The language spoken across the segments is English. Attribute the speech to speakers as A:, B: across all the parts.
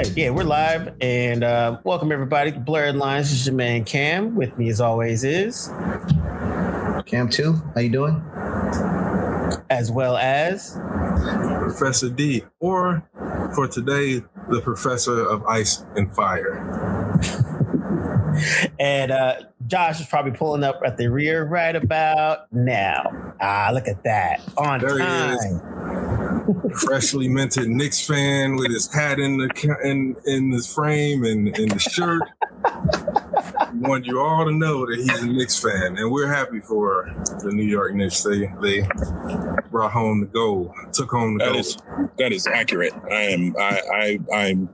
A: right, yeah, we're live, and welcome everybody to Blerdlines. This is your man Cam. With me, as always, is
B: Cam 2. How you doing?
A: as well as
C: Professor D, or for today, the Professor of Ice and Fire.
A: and Josh is probably pulling up at the rear right about now. Look at that, on
C: There
A: time.
C: he is. Freshly minted Knicks fan with his hat in his frame and the shirt. We want you all to know that he's a Knicks fan, and we're happy for the New York Knicks. They brought home the gold, took home the gold.
D: That is accurate. I'm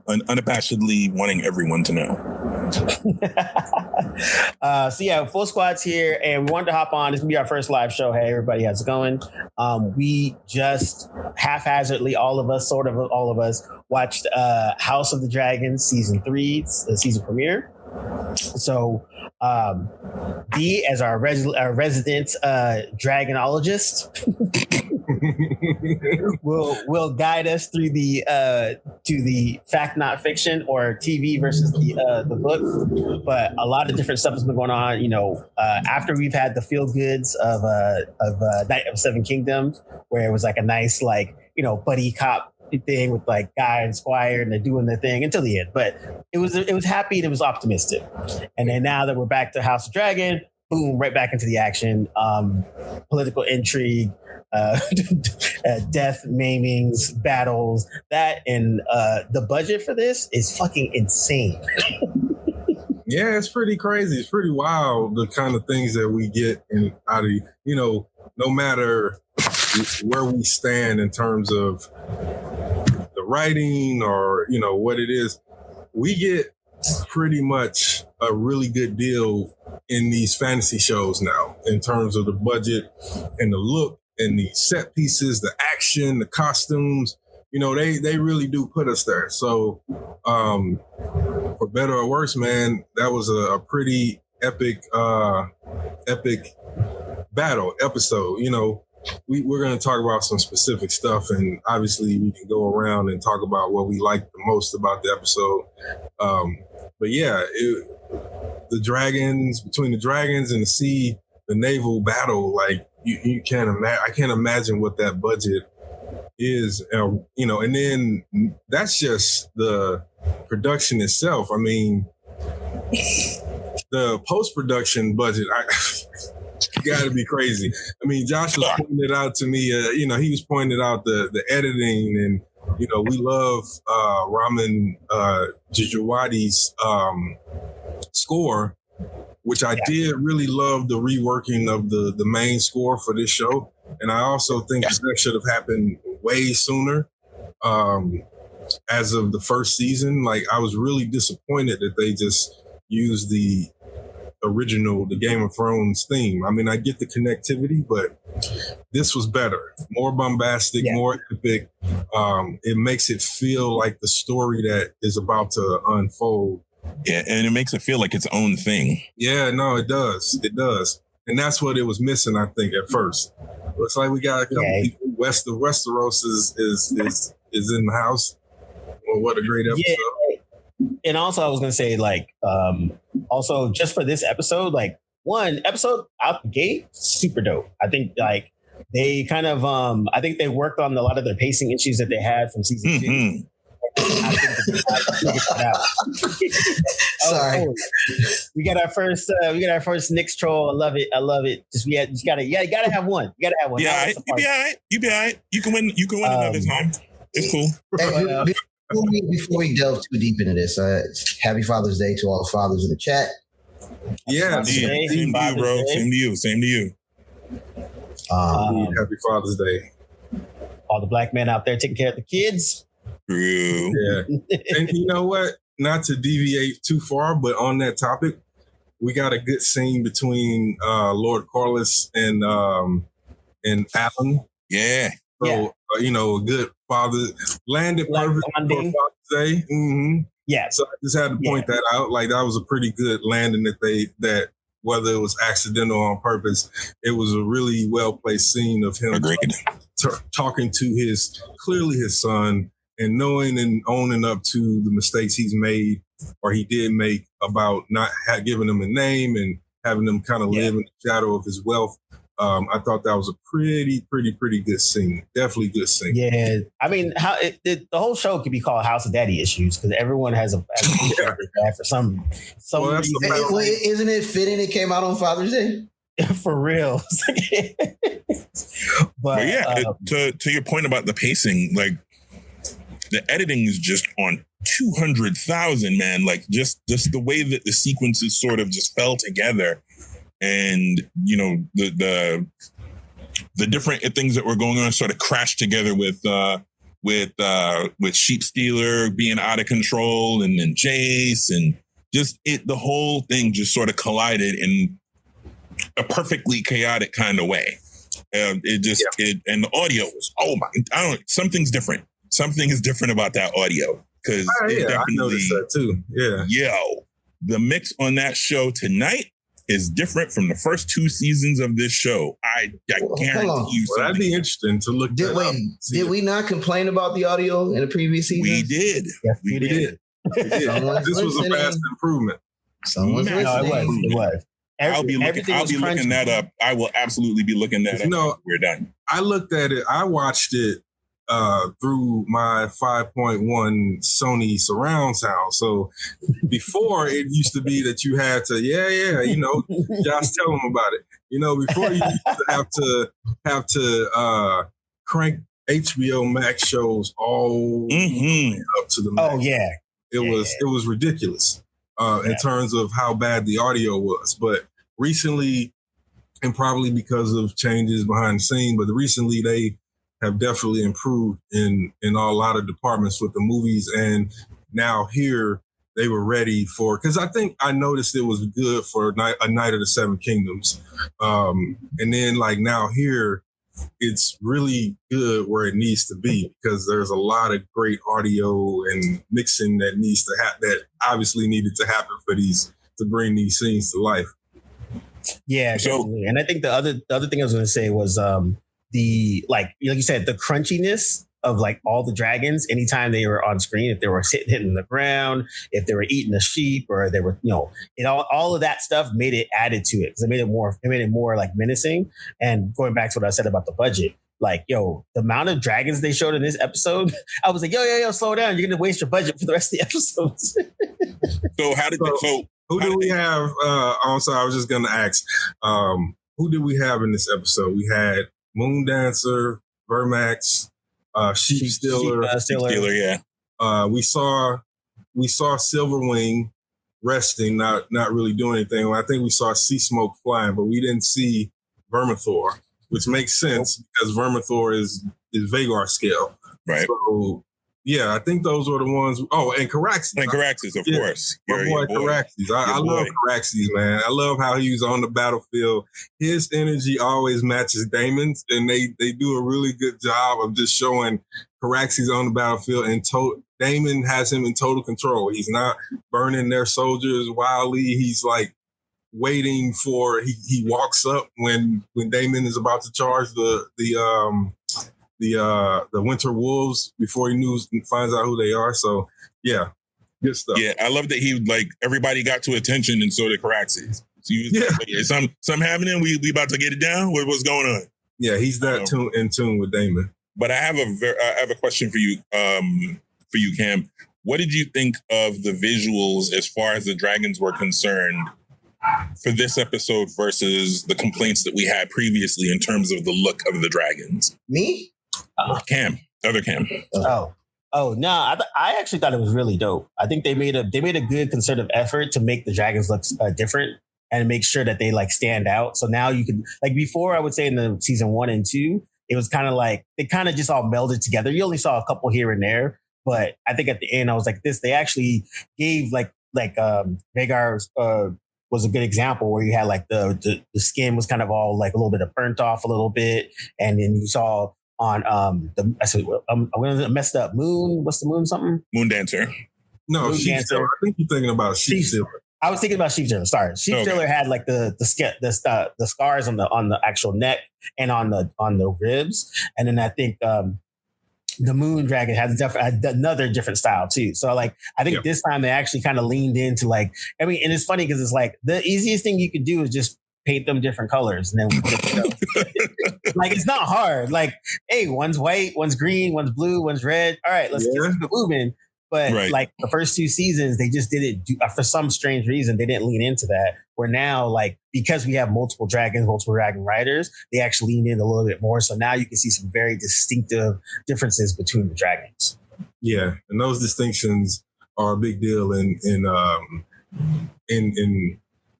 D: unabashedly wanting everyone to know.
A: So yeah, full squad's here, and we wanted to hop on. This is gonna be our first live show. Hey everybody, how's it going? We just haphazardly, all of us watched House of the Dragon season 3, the season premiere. So D, as our resident dragonologist, will guide us through to the fact not fiction, or TV versus the book. But a lot of different stuff has been going on. After we've had the feel goods of Night of Seven Kingdoms, where it was like a nice buddy cop thing with like Guy and Squire, and they're doing their thing until the end. But it was happy and it was optimistic. And then now that we're back to House of Dragon, boom, right back into the action. Political intrigue, death, maimings, battles, that, and the budget for this is fucking insane.
C: Yeah, it's pretty crazy. It's pretty wild, the kind of things that we get out of, no matter where we stand in terms of the writing or, what it is, we get pretty much a really good deal in these fantasy shows now in terms of the budget and the look and the set pieces, the action, the costumes. They really do put us there. So for better or worse, man, that was a pretty epic battle episode. We're going to talk about some specific stuff, and obviously we can go around and talk about what we liked the most about the episode. But yeah, between the dragons and the sea, the naval battle, like you can't imagine. I can't imagine what that budget is, and then that's just the production itself. I mean, the post-production budget, got to be crazy. I mean, Josh was pointing it out to me. He was pointing out the editing, and we love Ramin Djawadi's score, which I did really love the reworking of the main score for this show. And I also think that should have happened way sooner. As of the first season, like, I was really disappointed that they just used the Game of Thrones theme. I mean, I get the connectivity, but this was better, more bombastic, more epic. It makes it feel like the story that is about to unfold.
D: Yeah, and it makes it feel like its own thing.
C: Yeah, no, it does. It does. And that's what it was missing, I think, at first. Looks like we got a couple people. Westeros is in the house. Well, what a great episode.
A: Yeah. And also, I was going to say, also just for this episode, one episode out the gate, super dope. I think they kind of, I think they worked on a lot of their pacing issues that they had from season 2.
B: Sorry.
A: We got our first Knicks troll. I love it. You gotta have one. You be all right.
D: You can win another time. It's cool.
B: Hey, before we delve too deep into this, happy Father's Day to all the fathers in the chat.
C: Yeah,
D: same to you, bro. Same to you.
C: Happy Father's Day.
A: All the black men out there taking care of the kids.
D: True.
C: Yeah. And you know what? Not to deviate too far, but on that topic, we got a good scene between Lord Corlys and Alan.
D: Yeah.
C: So, a good father landed perfect for Father's Day. Mm-hmm.
A: Yeah.
C: So I just had to point that out. Like, that was a pretty good landing that whether it was accidental or on purpose, it was a really well placed scene of him talking to his son and knowing and owning up to the mistakes he's made or he did make about not giving them a name and having them kind of live in the shadow of his wealth. I thought that was a pretty good scene. Definitely good scene.
A: Yeah, I mean, the whole show could be called House of Daddy Issues because everyone has a for some reason.
B: Isn't it fitting it came out on Father's Day?
A: For real.
D: but yeah, to your point about the pacing, like the editing is just on 200,000, man. Like just the way that the sequences sort of just fell together, and you know the different things that were going on sort of crashed together with Sheep Stealer being out of control, and then Jace, and just the whole thing just sort of collided in a perfectly chaotic kind of way. And the audio was something's different. Something is different about that audio because
C: I noticed that too. Yeah,
D: the mix on that show tonight is different from the first 2 seasons of this show. I guarantee you.
C: Well, that'd be interesting to look.
B: Did we not complain about the audio in the previous season?
D: We did.
A: Yes,
D: we did.
C: This was a vast improvement.
B: Someone's listening.
A: It was.
D: I'll be looking that up. I will absolutely be looking that up. When we're done.
C: I looked at it. I watched it through my 5.1 Sony surround sound. So before it used to be that you had to, Josh, tell them about it. Before you used to have to crank HBO Max shows all up to the max.
A: Oh yeah,
C: it was ridiculous in terms of how bad the audio was. But recently, and probably because of changes behind the scene, but recently they have definitely improved in a lot of departments with the movies. And now here they were ready for, because I think I noticed it was good for a Night of the Seven Kingdoms. And then like now here, it's really good where it needs to be because there's a lot of great audio and mixing that needs to that obviously needed to happen to bring these scenes to life.
A: Yeah, definitely. And I think the other thing I was going to say was the like you said, the crunchiness of like all the dragons anytime they were on screen, if they were hitting the ground, if they were eating a sheep, or they were all of that stuff made it added to it because it made it more like menacing. And going back to what I said about the budget, like the amount of dragons they showed in this episode, I was like, yo, slow down, you're gonna waste your budget for the rest of the episodes.
C: Who do we have? Also, I was just gonna ask, who did we have in this episode? We had Moon Dancer, Vermax, Sheep Stealer, yeah. We saw Silverwing resting, not really doing anything. I think we saw Sea Smoke flying, but we didn't see Vermithor, which makes sense because Vermithor is Vagar scale,
D: right?
C: So yeah, I think those were the ones. Oh, and Caraxes.
D: And Caraxes, of course.
C: My boy Caraxes. I love Caraxes, man. I love how he was on the battlefield. His energy always matches Damon's, and they do a really good job of just showing Caraxes on the battlefield. And Damon has him in total control. He's not burning their soldiers wildly. He's like waiting for he walks up when Damon is about to charge the Winter Wolves before he finds out who they are. So yeah, good stuff.
D: Yeah, I love that he everybody got to attention, and so did Caraxes. So he was like, some happening. We about to get it down. What's going on?
C: Yeah, he's in tune with Damon.
D: But I have a question for you, Cam. What did you think of the visuals as far as the dragons were concerned for this episode versus the complaints that we had previously in terms of the look of the dragons?
B: Me?
D: Other Cam.
A: Oh no! I actually thought it was really dope. I think they made a good concerted effort to make the dragons look different and make sure that they stand out. So now you can before, I would say in the season 1 and 2, it was kind of like they kind of just all melded together. You only saw a couple here and there, but I think at the end I was like, they actually gave Vagar was a good example where you had the skin was kind of all a little bit of burnt off a little bit, and then you saw. On I'm gonna messed up. Moon, what's the moon something?
D: Moon Dancer.
C: No,
A: Moon
C: Sheep Stealer. I think you're thinking about Sheep Stealer.
A: I was thinking about Sheep Stealer. Sorry, Sheep Stealer had the scars on the actual neck and on the ribs, and then I think the moon dragon has another different style too. So like, I think this time they actually kind of leaned into like, I mean, and it's funny because it's like the easiest thing you could do is just paint them different colors and then like it's not hard. Like, hey, one's white, one's green, one's blue, one's red. All right, let's keep it moving. But like the first 2 seasons, they just didn't do, for some strange reason, they didn't lean into that. Where now, like, because we have multiple dragon riders, they actually lean in a little bit more. So now you can see some very distinctive differences between the dragons.
C: Yeah, and those distinctions are a big deal in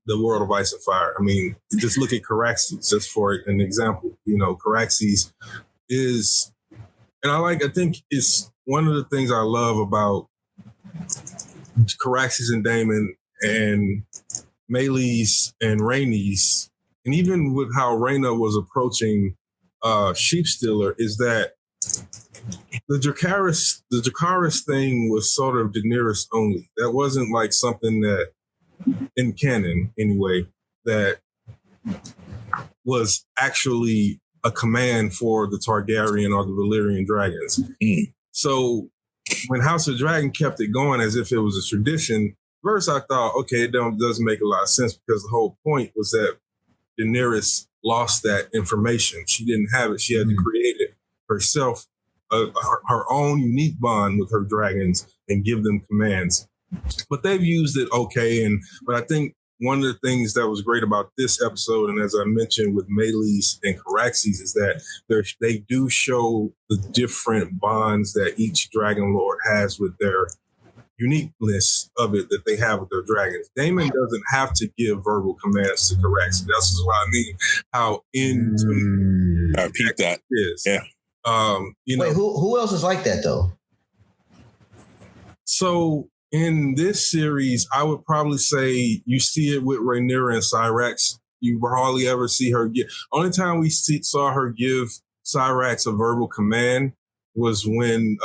C: the world of Ice and Fire. I mean, just look at Caraxes, just for an example. You know, Caraxes is, and I think it's one of the things I love about Caraxes and Daemon and Meleys and Rhaenys, and even with how Rhaenyra was approaching Sheepstealer, is that the Dracarys thing was sort of Daenerys only. That wasn't like something that, in canon anyway, that was actually a command for the Targaryen or the Valyrian dragons. So when House of Dragon kept it going as if it was a tradition, first I thought, okay, it doesn't make a lot of sense, because the whole point was that Daenerys lost that information. She didn't have it. She had to create it herself, her own unique bond with her dragons and give them commands. But they've used it okay. But I think one of the things that was great about this episode, and as I mentioned with Meleys and Caraxes, is that they do show the different bonds that each Dragon Lord has with their uniqueness of it that they have with their dragons. Daemon doesn't have to give verbal commands to Caraxes. That's what I mean. How into
D: I peeped that
C: is.
D: Yeah.
B: You know, wait, who else is like that though?
C: So in this series, I would probably say you see it with Rhaenyra and Syrax. You hardly ever see her give. Only time we saw her give Syrax a verbal command was when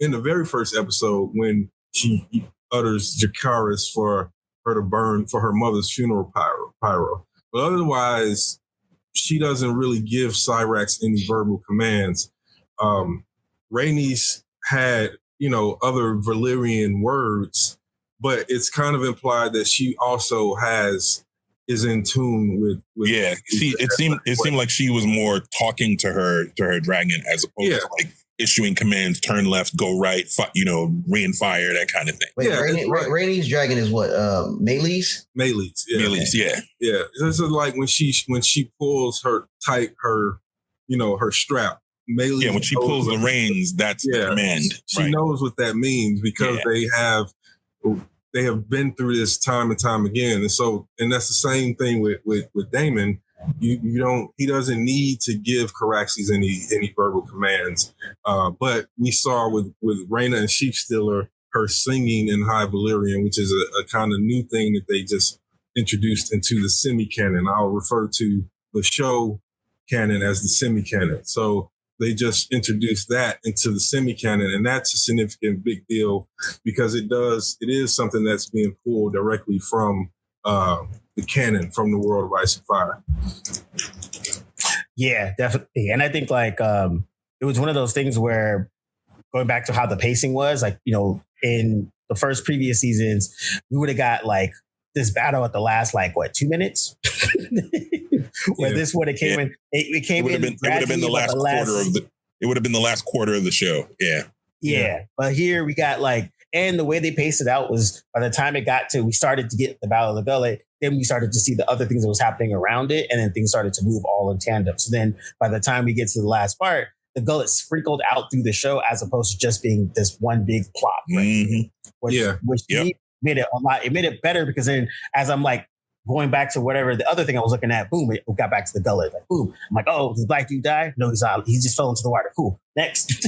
C: in the very first episode, when she utters Dracarys for her to burn for her mother's funeral pyro. But otherwise, she doesn't really give Syrax any verbal commands. Rhaenys had, other Valyrian words, but it's kind of implied that she also is in tune with
D: yeah. See, it seemed like she was more talking to her dragon as opposed to like issuing commands, turn left, go right, rain fire, that kind of thing.
B: Wait, Rhaenys dragon is what? Meleys?
C: Meleys, yeah.
D: Meleys, yeah.
C: Yeah. This is like when she pulls her her strap. Meleys,
D: when she pulls the reins, that's the command.
C: She knows what that means because they have been through this time and time again. And that's the same thing with Daemon. He doesn't need to give Caraxes any verbal commands. But we saw with Rhaenyra and Sheepstealer, her singing in High Valyrian, which is a kind of new thing that they just introduced into the semi-canon. I'll refer to the show canon as the semi-canon. So they just introduced that into the semi-canon, and that's a significant big deal because it is something that's being pulled directly from the canon, from the world of Ice and Fire.
A: Yeah, definitely. And I think it was one of those things where, going back to how the pacing was, in the first previous seasons, we would have got this battle at the last 2 minutes. Where this would have came in. It would have been the last quarter of the. It would have been the last quarter of the show. Yeah. But here we got and the way they paced it out was, by the time we started to get the Battle of the Gullet, then we started to see the other things that was happening around it, and then things started to move all in tandem. So then by the time we get to the last part, the Gullet sprinkled out through the show as opposed to just being this one big plot. Right?
D: Mm-hmm.
A: Which made it a lot. It made it better because then, as I'm going back to whatever the other thing I was looking at, boom, it got back to the Gullet. Boom. I'm like, oh, did the black dude die? No, he's not. He just fell into the water. Cool. Next.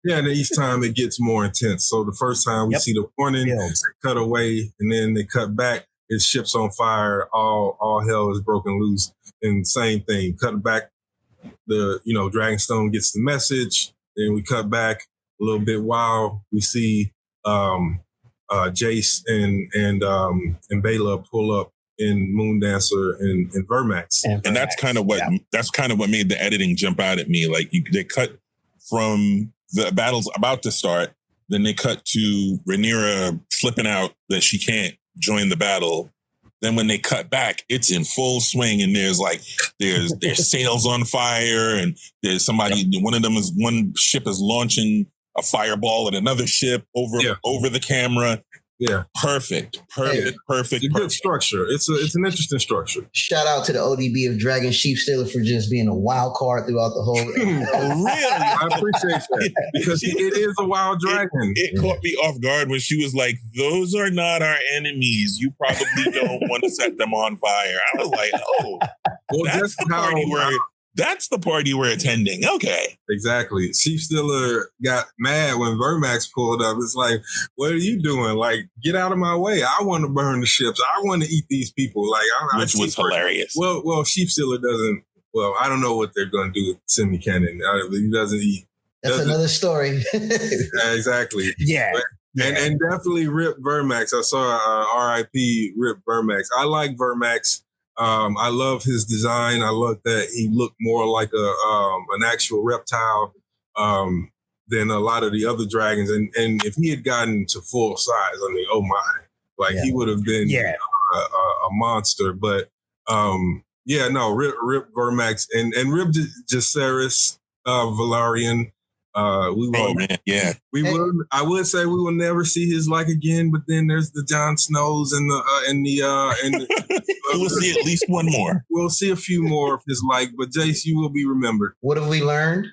C: Yeah, and each time it gets more intense. So the first time we see the warning, cut away, and then they cut back. His ship's on fire. All hell is broken loose. And same thing. Cut back. The Dragonstone gets the message. Then we cut back a little bit while we see Jace and Bela pull up in Moondancer and Vermax.
D: And that's kind of what made the editing jump out at me. They cut from the battle's about to start. Then they cut to Rhaenyra flipping out that she can't join the battle. Then when they cut back, it's in full swing, and there's sails on fire, and there's somebody. One ship is launching a fireball at another ship over the camera.
C: Yeah,
D: perfect.
C: It's a good structure. It's an interesting structure.
B: Shout out to the ODB of Dragon Sheep Stealer for just being a wild card throughout the whole.
D: Really,
C: I appreciate that because it is a wild dragon.
D: It caught me off guard when she was like, "Those are not our enemies. You probably don't want to set them on fire." I was like, "Oh, well, that's the party we're attending." Okay.
C: Exactly. Chief Stealer got mad when Vermax pulled up. It's like, what are you doing? Like, get out of my way. I want to burn the ships. I want to eat these people. Like,
D: which was hilarious.
C: Well, Chief Stealer doesn't. Well, I don't know what they're going to do with Semi-Cannon. He doesn't eat.
B: That's another story.
C: Exactly.
A: Yeah.
C: And definitely Rip Vermax. I saw RIP Rip Vermax. I like Vermax. I love his design. I love that he looked more like an actual reptile than a lot of the other dragons. And if he had gotten to full size, I mean, oh my, he would have been a monster. But Rip Vermax and Rip Jacaerys Valerian. I would say we will never see his like again, but then there's the Jon Snows and
D: we'll see at least one more.
C: We'll see a few more of his like, but Jace, you will be remembered.
B: What have we learned?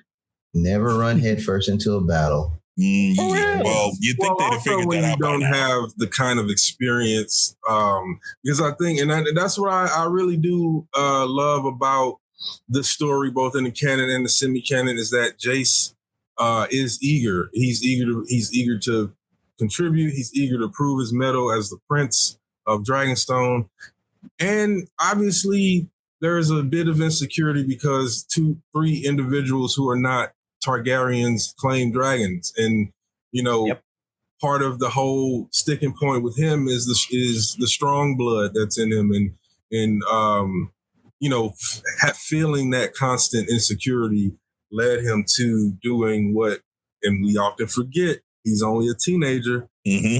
B: Never run headfirst into a battle.
D: Well, you think they'd have figured that out by now.
C: You don't have the kind of experience, because I think, and that's what I really do love about the story, both in the canon and the semi-canon, is that Jace is eager. He's eager to contribute. He's eager to prove his mettle as the Prince of Dragonstone. And obviously, there's a bit of insecurity because 2-3 individuals who are not Targaryens claim dragons, and part of the whole sticking point with him is the strong blood that's in him, and feeling that constant insecurity led him to doing what, and we often forget, he's only a teenager.
D: Mm-hmm.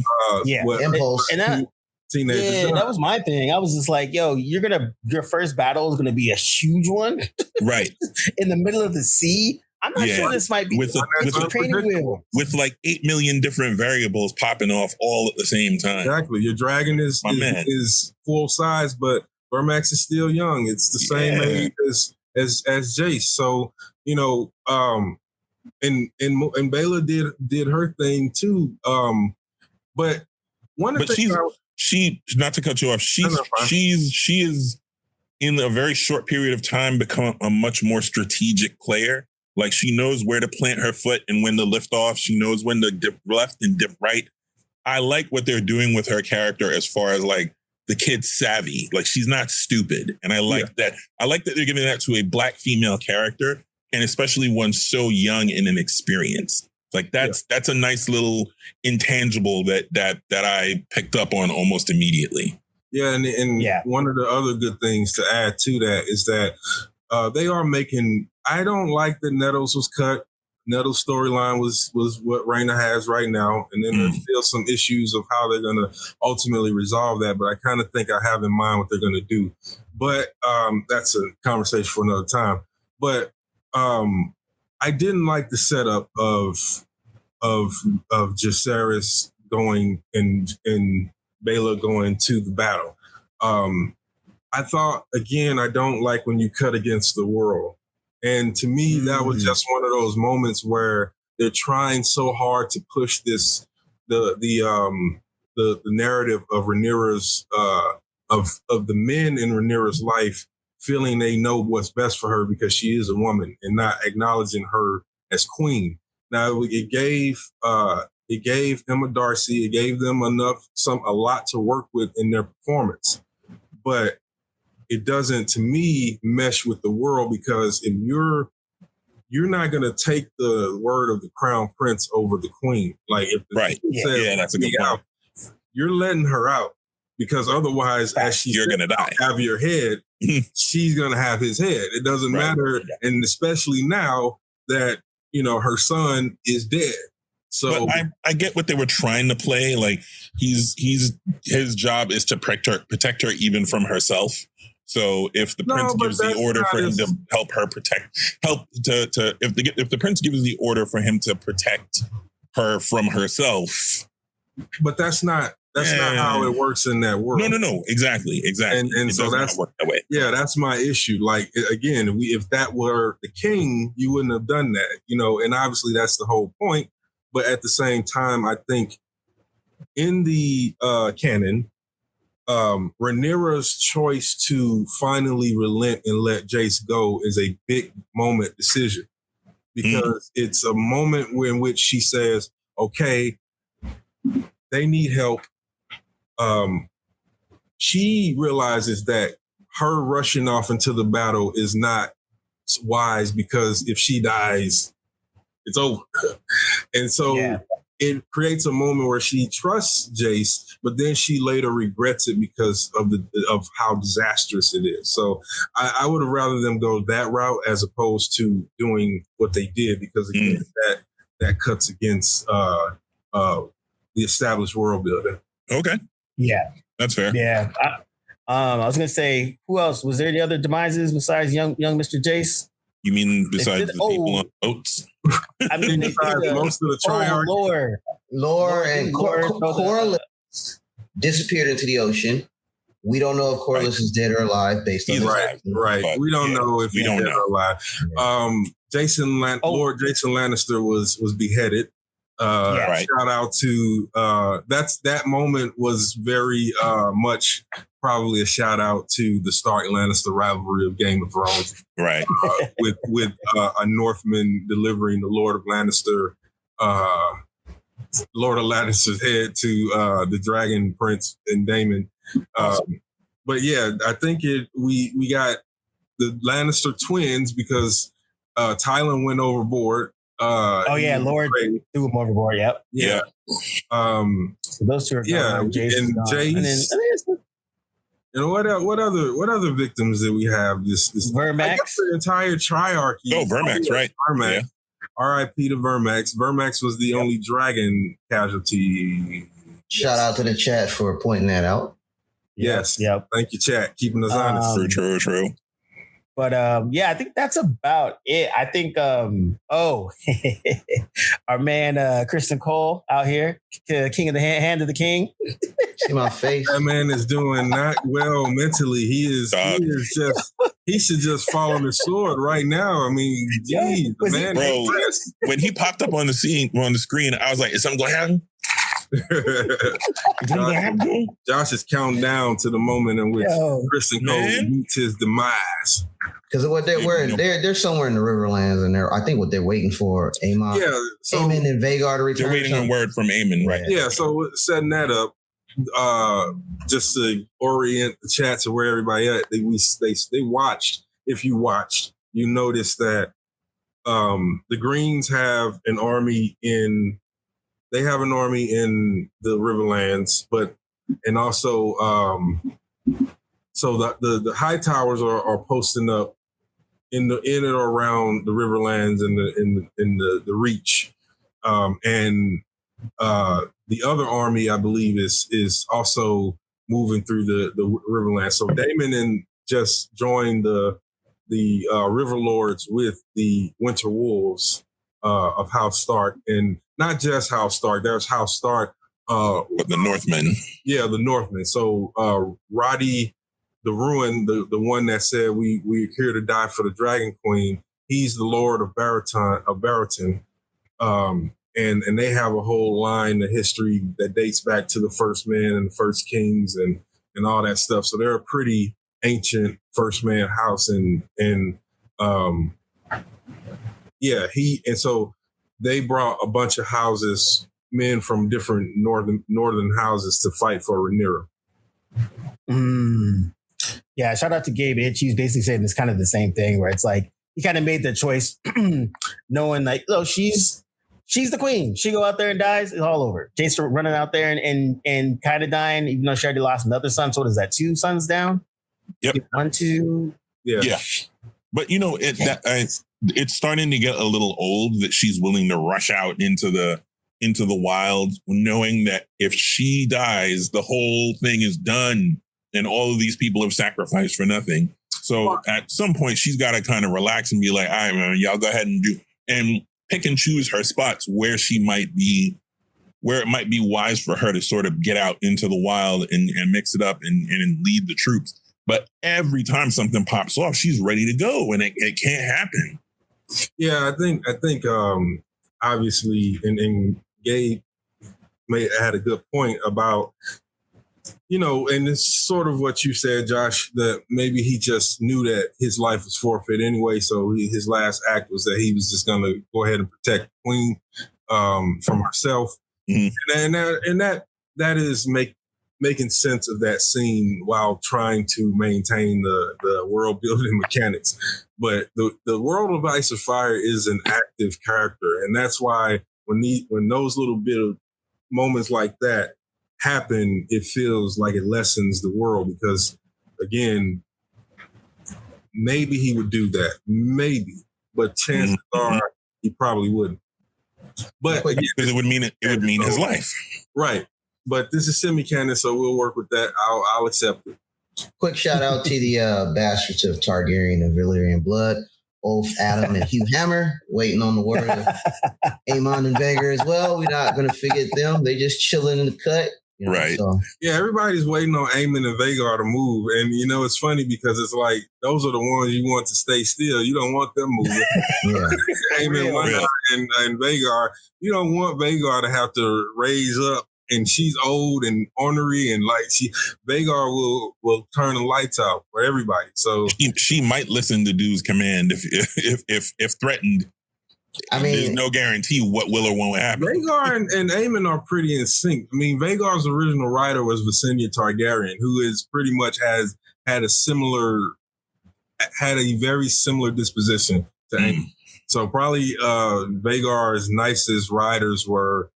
B: Impulse.
A: And that,
C: teenager.
A: That was my thing. I was just like, yo, your first battle is gonna be a huge one.
D: Right.
A: In the middle of the sea. I'm not sure this might be
D: with
A: training wheel.
D: With like 8 million different variables popping off all at the same time.
C: Exactly. Your dragon is full size, but Vermax is still young. It's the same age as Jace. So, and Baela did her thing too. But she not to cut you off, she is in a very short period of time become a much more strategic player. Like, she knows where to plant her foot and when to lift off. She knows when to dip left and dip right. I like what they're doing with her character as far as like the kid's savvy. Like, she's not stupid. And I like that. I like that they're giving that to a Black female character, and especially one so young and inexperienced. Like, that's a nice little intangible that I picked up on almost immediately. Yeah, and one of the other good things to add to that is that they are making. I don't like that Nettles was cut. Nettles' storyline was what Rhaenyra has right now, and then there's still some issues of how they're going to ultimately resolve that. But I kind of think I have in mind what they're going to do. But that's a conversation for another time. But I didn't like the setup of Jacaerys going and Baela going to the battle. I thought, again, I don't like when you cut against the world. And to me, that was just one of those moments where they're trying so hard to push the narrative of Rhaenyra's of the men in Rhaenyra's life feeling they know what's best for her because she is a woman, and not acknowledging her as queen. Now it gave Emma Darcy, it gave them a lot to work with in their performance, but it doesn't, to me, mesh with the world, because if you're not going to take the word of the crown prince over the queen. Like, if the says,
D: that's a good point.
C: You're letting her out, because otherwise, you're going to die. Have your head, she's going to have his head. It doesn't matter, and especially now that her son is dead. So
D: but I get what they were trying to play. Like his job is to protect her even from herself. So if the prince gives the order for him to help her if the prince gives the order for him to protect her from herself,
C: but that's not how it works in that world.
D: No, exactly.
C: And so that's
D: not work that way.
C: Yeah, that's my issue. Like again, if that were the king, you wouldn't have done that, and obviously that's the whole point. But at the same time, I think in the canon, Rhaenyra's choice to finally relent and let Jace go is a big moment decision, because it's a moment in which she says, okay, they need help. She realizes that her rushing off into the battle is not wise, because if she dies, it's over. And so it creates a moment where she trusts Jace, but then she later regrets it because of how disastrous it is. So I would have rather them go that route as opposed to doing what they did, because again, that cuts against the established world building.
D: Okay.
A: Yeah.
D: That's fair.
A: Yeah. I was going to say, who else? Was there any other demises besides young Mr. Jace?
D: You mean besides the people on boats?
A: I mean,
C: most of the triarchy.
B: Lore and Corlys disappeared into the ocean. We don't know if Corlys is dead or alive based on
C: right. We don't know if he's dead or alive. Lord Jason Lannister was beheaded. Shout out to that moment was very much probably a shout out to the Stark Lannister rivalry of Game of Thrones,
D: right?
C: With a Northman delivering the Lord of Lannister's head to the Dragon Prince and Daemon. But yeah, I think we got the Lannister twins because Tylan went overboard.
A: Lord threw him overboard. Yep.
C: Yeah.
A: So those two are gone.
C: And
A: Jace.
C: And what other victims did we have? This
A: Vermax,
C: the entire triarchy.
D: Oh, Vermax, right?
C: Vermax. Yeah. R.I.P. to Vermax. Vermax was the only dragon casualty.
B: Shout out to the chat for pointing that out.
C: Yes.
A: Yep.
C: Thank you, chat. Keeping us honest.
D: True.
A: But I think that's about it. I think our man Kristen Cole out here, king of the hand of the king.
B: See my face.
C: That man is doing not well mentally. He should just fall on the sword right now. I mean, geez, man.
D: Bro, when he popped up on the screen, I was like, is something gonna happen? Josh is counting down to the moment in which Kristen Cole meets his demise.
B: Because what they're somewhere in the Riverlands, and I think what they're waiting for Aemon, Aemon and Vagar to return.
D: They're waiting on word from Aemon, right?
C: Yeah, so setting that up, just to orient the chat to where everybody at. They watched. If you watched, you noticed that the Greens have an army in the Riverlands, and also so the high towers are posting up in and around the Riverlands and the Reach, and the other army, I believe, is also moving through the Riverlands. So Daemon just joined the River Lords with the Winter Wolves of House Stark, and not just House Stark. There's House Stark,
D: the Northmen. Yeah,
C: the Northmen. So Roddy the Ruin, the one that said we're here to die for the Dragon Queen. He's the Lord of Baraton. And they have a whole line of history that dates back to the first man and the first kings and all that stuff. So they're a pretty ancient first man house, and so they brought a bunch of houses, men from different northern houses to fight for Rhaenyra.
A: Yeah, shout out to Gabe Itch. He's basically saying it's kind of the same thing, where it's like he kind of made the choice knowing like, she's the queen. She go out there and dies, it's all over. Jason running out there and kind of dying, even though she already lost another son. So what is that? 2 sons down?
D: Yep.
A: 1, 2.
C: Yeah.
D: But it's starting to get a little old that she's willing to rush out into the wild, knowing that if she dies, the whole thing is done, and all of these people have sacrificed for nothing. So at some point, she's got to kind of relax and be like, all right, man, y'all go ahead and pick and choose her spots where it might be wise for her to sort of get out into the wild and mix it up and lead the troops. But every time something pops off, she's ready to go, and it can't happen.
C: Yeah, I think obviously, and Gabe had a good point about, and it's sort of what you said, Josh, that maybe he just knew that his life was forfeit anyway. So his last act was that he was just going to go ahead and protect the queen from herself. Mm-hmm. And that is making sense of that scene while trying to maintain the world building mechanics. But the world of Ice and Fire is an active character. And that's why when those little bit of moments like that happen, it feels like it lessens the world, because again, maybe he would do that. Maybe. But chances are he probably wouldn't. But
D: because it would mean his life.
C: Right. But this is semi-canon, so we'll work with that. I'll accept it.
B: Quick shout out to the bastards of Targaryen and Valyrian blood, Ulf, Adam, and Hugh Hammer, waiting on the word of Aemon and Vhagar as well. We're not going to forget them. They just chilling in the cut.
D: Right.
C: So. Yeah, everybody's waiting on Aemon and Vhagar to move. And, it's funny because it's like, those are the ones you want to stay still. You don't want them moving. Aemon and Vhagar. You don't want Vhagar to have to raise up, and she's old and ornery, and like Vhagar will turn the lights out for everybody. So
D: she might listen to dude's command if threatened. I mean, there's no guarantee what will or won't happen.
C: Vhagar and Aemon are pretty in sync. I mean, Vhagar's original writer was Visenya Targaryen, who is pretty much had a very similar disposition to Aemon. So probably Vhagar's nicest writers were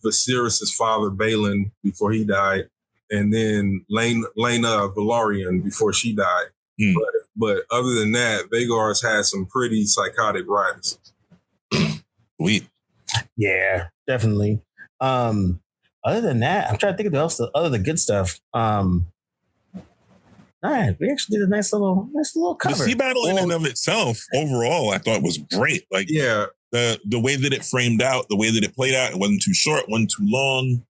C: Viserys' father, Balon, before he died, and then Lena Velaryon before she died. But other than that, Vhagar's had some pretty psychotic writers.
D: Sweet.
A: Yeah, definitely. Other than that, I'm trying to think of what else other than good stuff. All right, we actually did a nice little cover.
D: The sea battle in and of itself, overall, I thought was great. Like, yeah, the way that it framed out, the way that it played out, it wasn't too short, wasn't too long.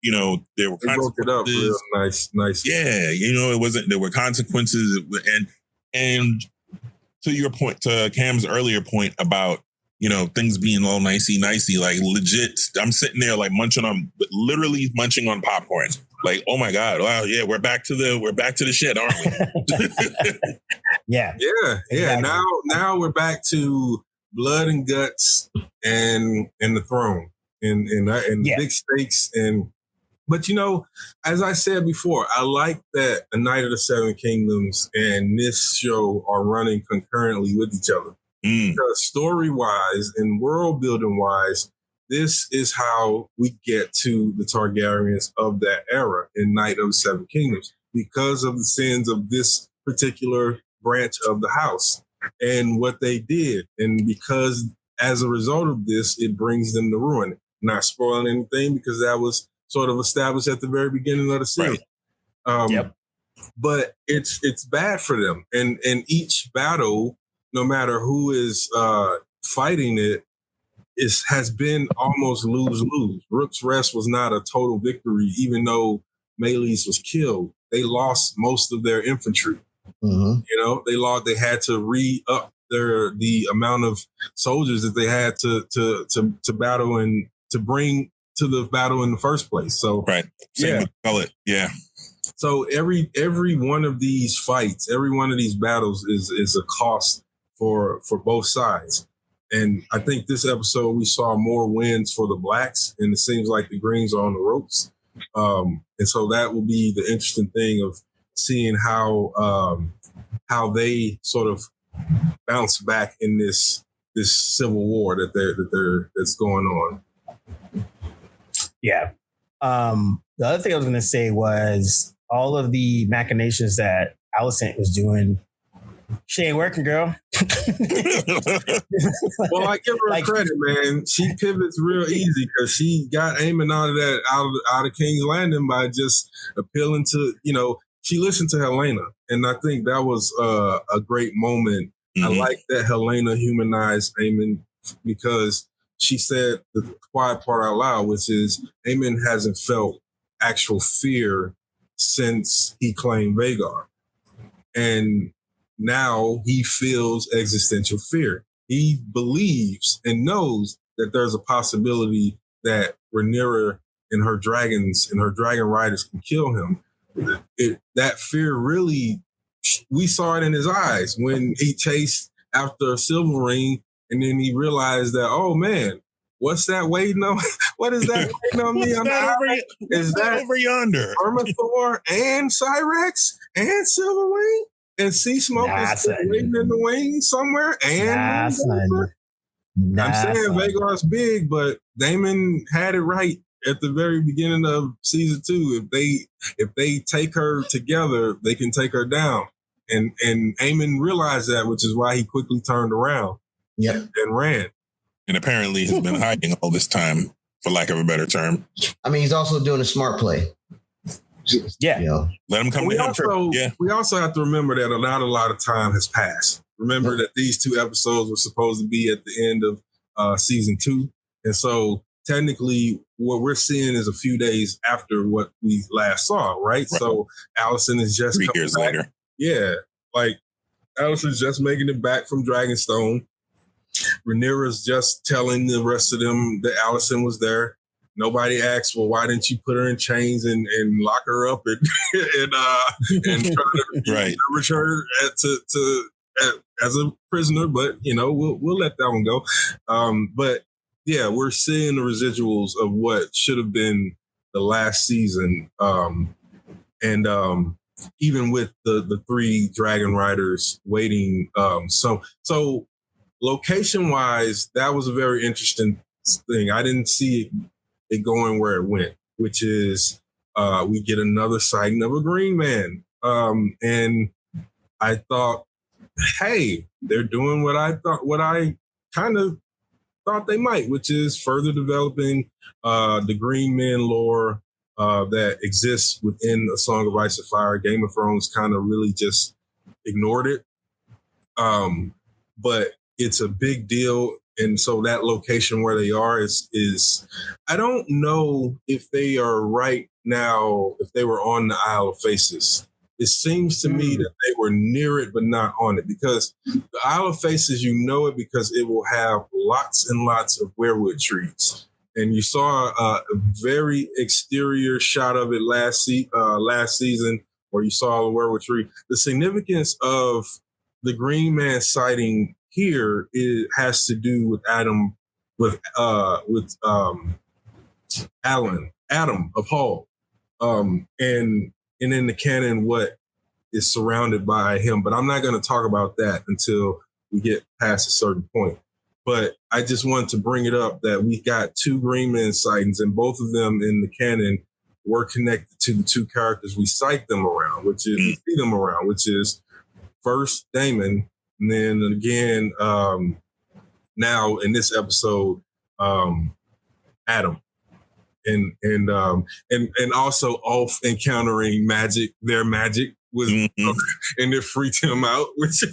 D: There were consequences.
C: Broke it up real nice.
D: Yeah, it wasn't. There were consequences, and to your point, to Cam's earlier point about things being all nicey, like legit. I'm sitting there like literally munching on popcorn. Like, oh my God, wow, yeah, we're back to the shit, aren't we?
A: Yeah.
C: Exactly. Now we're back to blood and guts and the throne and big stakes But as I said before, I like that A Night of the Seven Kingdoms and this show are running concurrently with each other. Because story-wise and world-building-wise, this is how we get to the Targaryens of that era in Night of the Seven Kingdoms, because of the sins of this particular branch of the house and what they did. And because as a result of this, it brings them to ruin. Not spoiling anything, because that was sort of established at the very beginning of the series. Right. But it's bad for them. And each battle, no matter who is fighting it, has been almost lose-lose. Rook's Rest was not a total victory, even though Meleys was killed. They lost most of their infantry. Mm-hmm. They had to re-up the amount of soldiers that they had to battle and to bring to the battle in the first place. So
D: right, same with Pellet. Yeah.
C: So every one of these fights, every one of these battles is a cost for both sides. And I think this episode we saw more wins for the blacks, and it seems like the greens are on the ropes. And so that will be the interesting thing of seeing how they sort of bounce back in this civil war that's going on.
A: Yeah. The other thing I was going to say was all of the machinations that Alicent was doing She ain't working, girl.
C: Well, I give her credit, man. She pivots real easy because she got Aemon out of King's Landing by just appealing to, she listened to Helena, and I think that was a great moment. I like that Helena humanized Aemon because she said the quiet part out loud, which is Aemon hasn't felt actual fear since he claimed Vhagar. And now he feels existential fear. He believes and knows that there's a possibility that Rhaenyra and her dragons and her dragon riders can kill him. That fear really, we saw it in his eyes when he chased after Silverring, and then he realized that, oh man, what's that waiting on? What is that waiting on me? Is that
D: over yonder?
C: Armathor and Cyrex and Silverring and Sea Smoke is waiting in the wings somewhere. And I'm saying Vhagar's big, but Daemon had it right at the very beginning of season 2. If they take her together, they can take her down. And Aemon realized that, which is why he quickly turned around and ran.
D: And apparently has been hiding all this time, for lack of a better term.
B: I mean, he's also doing a smart play.
A: Yeah.
D: Let him come to him.
C: We also have to remember that not a lot of time has passed. Remember that these 2 episodes were supposed to be at the end of season 2. And so technically what we're seeing is a few days after what we last saw, right? So Alicent is just
D: 3 years later.
C: Yeah. Like Alicent's just making it back from Dragonstone. Rhaenyra's just telling the rest of them that Alicent was there. Nobody asked, well, why didn't you put her in chains and lock her up and try to leverage her as a prisoner? But we'll let that one go. But yeah, we're seeing the residuals of what should have been the last season, and even with the 3 dragon riders waiting. So location wise, that was a very interesting thing. I didn't see it going where it went, which is we get another sighting of a green man. And I thought, hey, they're doing what I kind of thought they might, which is further developing the green men lore that exists within A Song of Ice and Fire. Game of Thrones kind of really just ignored it. But it's a big deal. And so that location where they are is I don't know if they are right now, if they were on the Isle of Faces. It seems to me that they were near it, but not on it, because the Isle of Faces, it because it will have lots and lots of weirwood trees. And you saw a very exterior shot of it last season, where you saw the weirwood tree. The significance of the Green Man sighting here has to do with Adam of Hull, and in the canon what is surrounded by him. But I'm not going to talk about that until we get past a certain point. But I just wanted to bring it up that we got 2 Green Men sightings, and both of them in the canon were connected to the 2 characters we sight them around, which is we see them around, which is first Daemon, and then again now in this episode Adam, and also Ulf encountering their magic was and it freaked him out. Which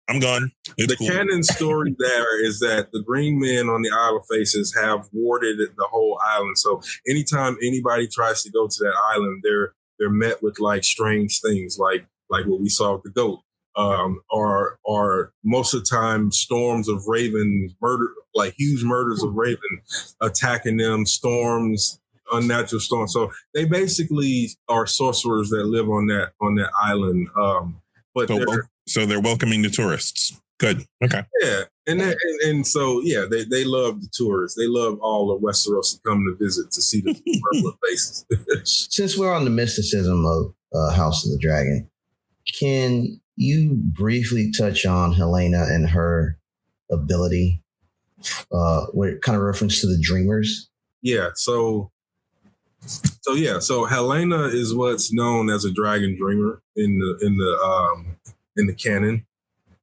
D: I'm gone.
C: The canon story there is that the Green Men on the Isle of Faces have warded the whole island. So anytime anybody tries to go to that island, they're met with like strange things, like what we saw with the goat. Or most of the time storms of ravens, huge murders of ravens attacking them, storms, unnatural storms. So they basically are sorcerers that live on that island.
D: So they're welcoming the tourists. Good. Okay.
C: Yeah. And so, yeah, they love the tourists. They love all of Westeros to come to visit to see the regular faces.
B: Since we're on the mysticism of House of the Dragon, can you briefly touch on Helena and her ability with kind of reference to the Dreamers?
C: Yeah. So So Helena is what's known as a dragon dreamer in the canon.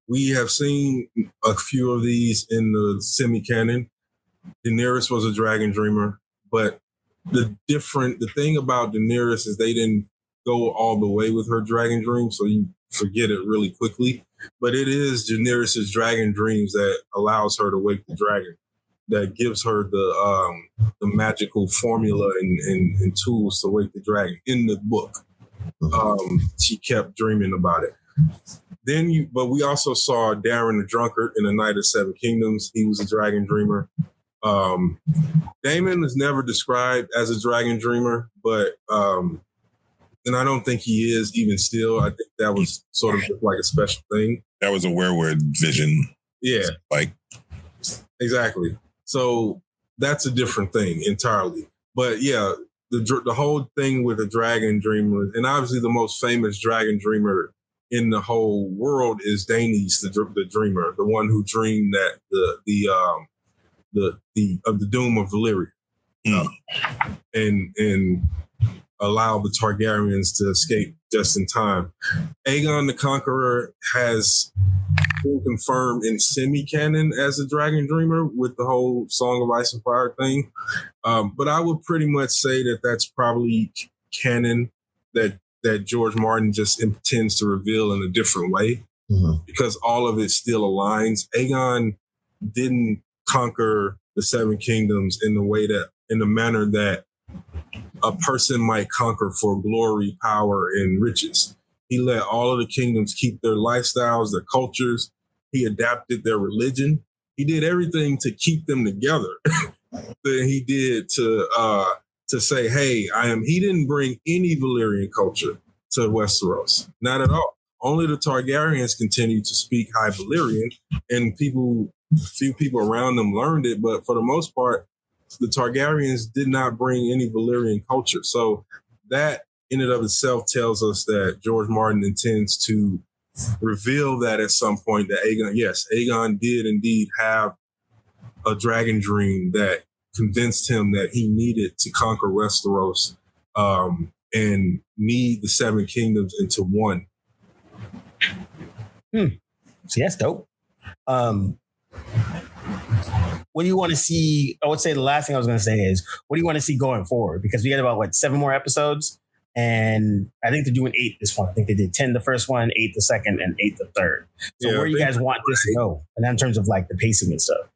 C: We have seen a few of these in the semi-canon. Daenerys was a dragon dreamer, but the thing about Daenerys is they didn't go all the way with her dragon dream, so you forget it really quickly. But it is Daenerys' dragon dreams that allows her to wake the dragon, that gives her the magical formula and tools to wake the dragon in the book. She kept dreaming about it. But we also saw Darren the Drunkard in the Night of Seven Kingdoms. He was a dragon dreamer. Daemon is never described as a dragon dreamer, but and I don't think he is even still. I think that was sort of just like a special thing.
D: That was a werewolf vision.
C: Yeah.
D: Like,
C: exactly. So that's a different thing entirely. But yeah, the whole thing with the dragon dreamer, and obviously the most famous dragon dreamer in the whole world is Daenerys, the dreamer, the one who dreamed that the doom of Valyria, and allow the Targaryens to escape just in time. Aegon the Conqueror has been confirmed in semi-canon as a dragon dreamer with the whole Song of Ice and Fire thing. But I would pretty much say that that's probably canon that George Martin just intends to reveal in a different way, because all of it still aligns. Aegon didn't conquer the Seven Kingdoms in the manner that a person might conquer for glory, power, and riches. He let all of the kingdoms keep their lifestyles, their cultures. He adapted their religion. He did everything to keep them together. That he did to say, hey, he didn't bring any Valyrian culture to Westeros. Not at all. Only the Targaryens continued to speak High Valyrian, and few people around them learned it, but for the most part, the Targaryens did not bring any Valyrian culture. So that in and of itself tells us that George Martin intends to reveal that at some point that Aegon did indeed have a dragon dream that convinced him that he needed to conquer Westeros and knead the Seven Kingdoms into one.
A: See, that's dope. What do you want to see? I would say the last thing I was going to say is, what do you want to see going forward? Because we got about 7 more episodes, and I think they're doing 8 this one. I think they did 10 the first one, 8 the second, and 8 the third. So where do you guys want this to go? And in terms of like the pacing and stuff.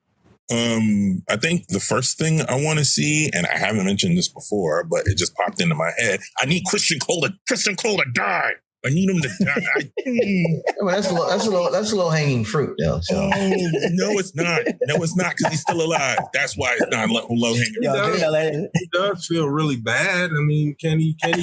D: I think the first thing I want to see, and I haven't mentioned this before, but it just popped into my head. I need Christian Cole to die. I need him to die.
B: Well, that's a low hanging fruit, though. So.
D: Oh, no, it's not. No, it's not, because he's still alive. That's why it's not low hanging.
C: He does feel really bad. I mean, can he get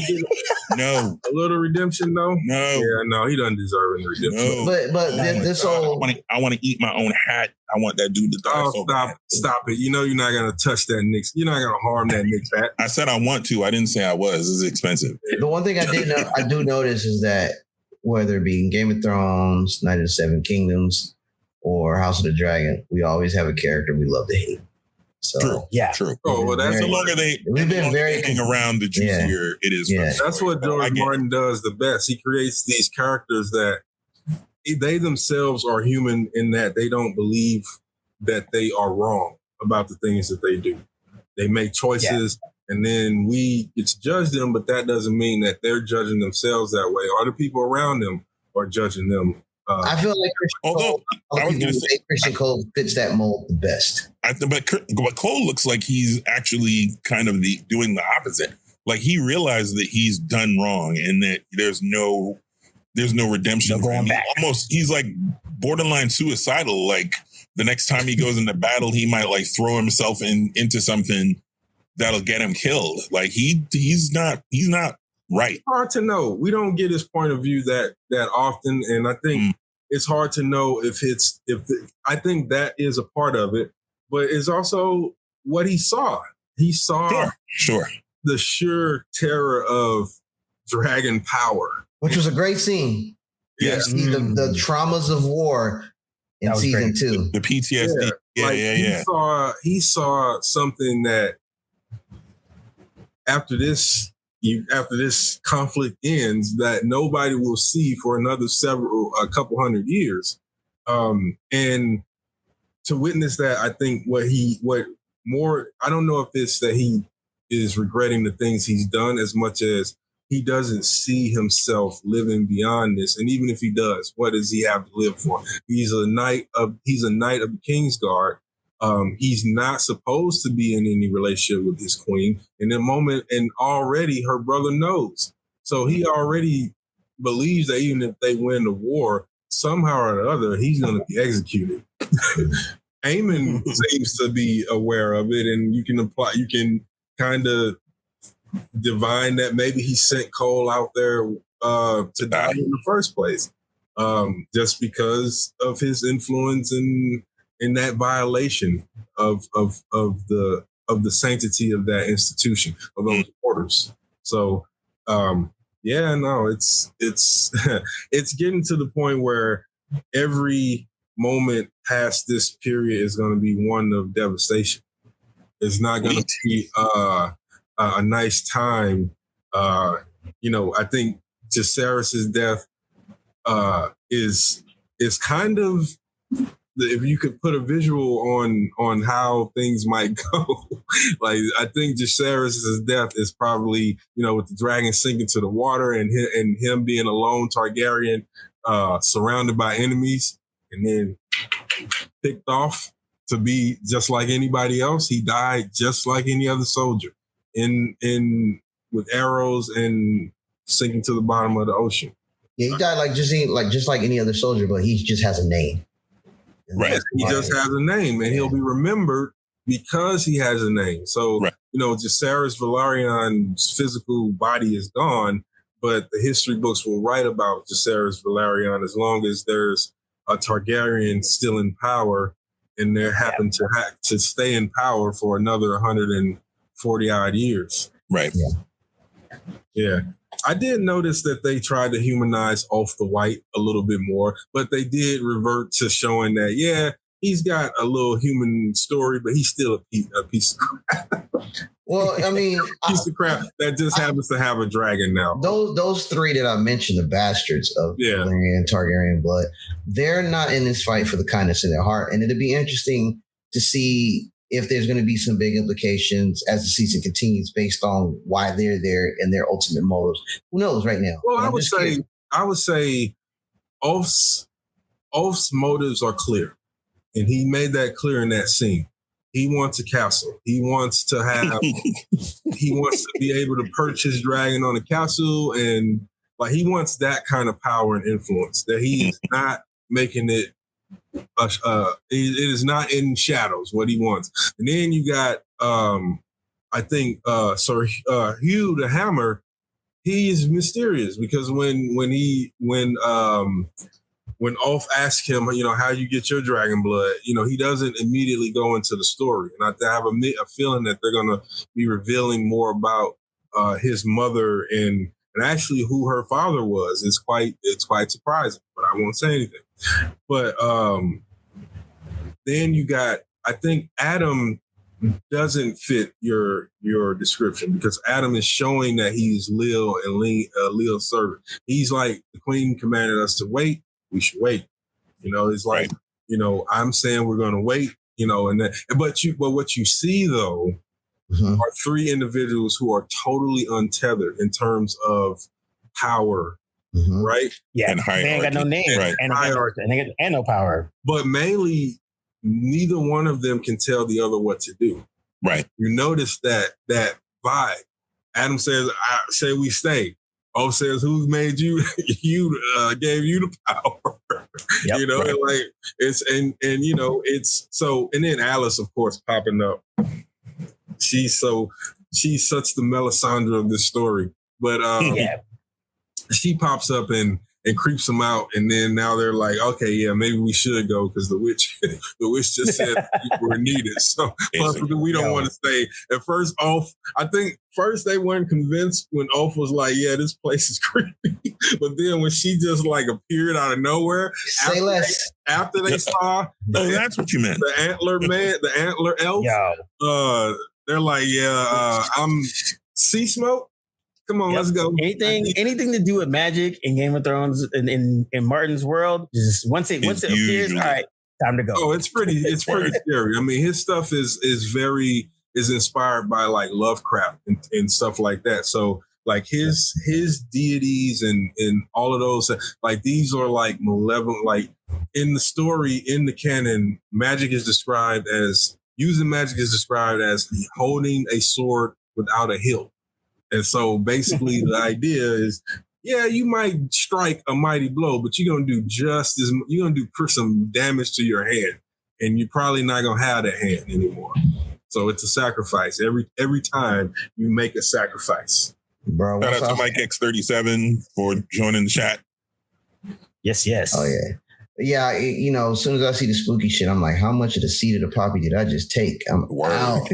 D: no
C: a little redemption though?
D: No.
C: Yeah, no, he doesn't deserve any redemption.
B: No. But this whole
D: I want to eat my own hat. I want that dude to die.
C: Oh, stop it. You know you're not gonna touch that Nick. You're not gonna harm that Nick's hat.
D: I said I want to. I didn't say I was. It's expensive.
B: The one thing I do notice is that whether it be in Game of Thrones, Night of the Seven Kingdoms, or House of the Dragon, we always have a character we love to hate. So
D: true. Oh, well, that's the longer they hang around, the juicier it is.
B: Yeah.
C: That's what George Martin does the best. He creates these characters that they themselves are human in that they don't believe that they are wrong about the things that they do. They make choices, and then we get to judge them, but that doesn't mean that they're judging themselves that way, or the people around them are judging them.
B: I feel like Christian Cole fits that mold the best.
D: But Cole looks like he's actually kind of doing the opposite. Like he realized that he's done wrong and that there's no redemption for him. He's like borderline suicidal. Like the next time he goes into battle, he might like throw himself into something that'll get him killed. Like he's not right.
C: It's hard to know. We don't get his point of view that often, and I think it's hard to know I think that is a part of it, but it's also what he saw. He saw the sheer terror of dragon power,
B: which was a great scene.
D: Yes,
B: the traumas of war in season 2,
D: the PTSD.
C: He saw something that after this conflict ends, that nobody will see for another a couple hundred years. And to witness that, I think I don't know if it's that he is regretting the things he's done as much as he doesn't see himself living beyond this. And even if he does, what does he have to live for? He's a knight of the Kingsguard. He's not supposed to be in any relationship with his queen. And already her brother knows. So he already believes that even if they win the war, somehow or other, he's going to be executed. Aemon seems to be aware of it, and you can kind of divine that maybe he sent Cole out there to die in the first place, just because of his influence in that violation of the sanctity of that institution, of those orders. So it's it's getting to the point where every moment past this period is going to be one of devastation. It's not going to be a nice time. I think Jacaerys's death is kind of, if you could put a visual on how things might go, like I think Jacaerys's death is probably, with the dragon sinking to the water and him being a lone Targaryen, surrounded by enemies, and then picked off to be just like anybody else. He died just like any other soldier, with arrows and sinking to the bottom of the ocean.
B: Yeah, he died just like any other soldier, but he just has a name.
D: Right.
C: He just has a name, and he'll be remembered because he has a name. So, Jacaerys Velarion's physical body is gone, but the history books will write about Jacaerys Velaryon as long as there's a Targaryen still in power, and they happen to stay in power for another 140 odd years.
D: Right.
C: Yeah. I did notice that they tried to humanize Ulf the White a little bit more, but they did revert to showing that, he's got a little human story, but he's still a piece of crap.
B: Well, I mean,
C: piece of crap that just happens to have a dragon now.
B: Those three that I mentioned, the bastards of Valyrian and Targaryen blood, they're not in this fight for the kindness in their heart. And it'd be interesting to see if there's going to be some big implications as the season continues based on why they're there and their ultimate motives. Who knows right now?
C: Well, I would say Ulf's motives are clear. And he made that clear in that scene. He wants a castle. He wants to be able to perch his dragon on a castle, and he wants that kind of power and influence, that he is not making it it is not in shadows what he wants. And then you got Hugh the Hammer. He is mysterious because when Ulf asks him, how you get your dragon blood, he doesn't immediately go into the story. And I have a feeling that they're going to be revealing more about his mother and actually who her father was. It's quite surprising, but I won't say anything. But then you got, I think Adam doesn't fit your description, because Adam is showing that he's Lil and Lil's servant. He's like, the queen commanded us to wait. We should wait. It's like, I'm saying we're going to wait, but what you see though are three individuals who are totally untethered in terms of power, right?
A: Yeah.
D: And
A: they ain't got no name,
D: right.
A: and no power.
C: But mainly, neither one of them can tell the other what to do.
D: Right.
C: You notice that vibe. Adam says, I say we stay. O says, who made you? Gave you the power.
A: Yep,
C: right. It's so. And then Alice, of course, popping up. She's such the Melisandre of this story. But she pops up and creeps them out, and then now they're like, okay, yeah, maybe we should go because the witch just said people were needed. So plus we don't want to stay. At first, I think they weren't convinced when Ulf was like, yeah, this place is creepy. But then when she just appeared out of nowhere, after they saw,
D: that's what you meant.
C: The antler man, the antler elf. They're like, Sea smoke. Come on,
A: Yep.
C: let's go.
A: Anything to do with magic in Game of Thrones in Martin's world, just once it appears,
D: usually-
A: all right, time to go.
C: Oh, it's pretty scary. I mean, his stuff is inspired by like Lovecraft and stuff like that. So like his deities and all of those, like these are like malevolent. Like in the story, in the canon, using magic is described as holding a sword without a hilt. And so basically the idea is, yeah, you might strike a mighty blow, but you're going to do you're going to do some damage to your hand, and you're probably not going to have that hand anymore. So it's a sacrifice. Every time you make a sacrifice.
B: Bro,
D: Shout out to Mike X37 for joining the chat.
A: Yes.
B: Oh, yeah. Yeah, as soon as I see the spooky shit, I'm like, how much of the seed of the poppy did I just take? I'm out.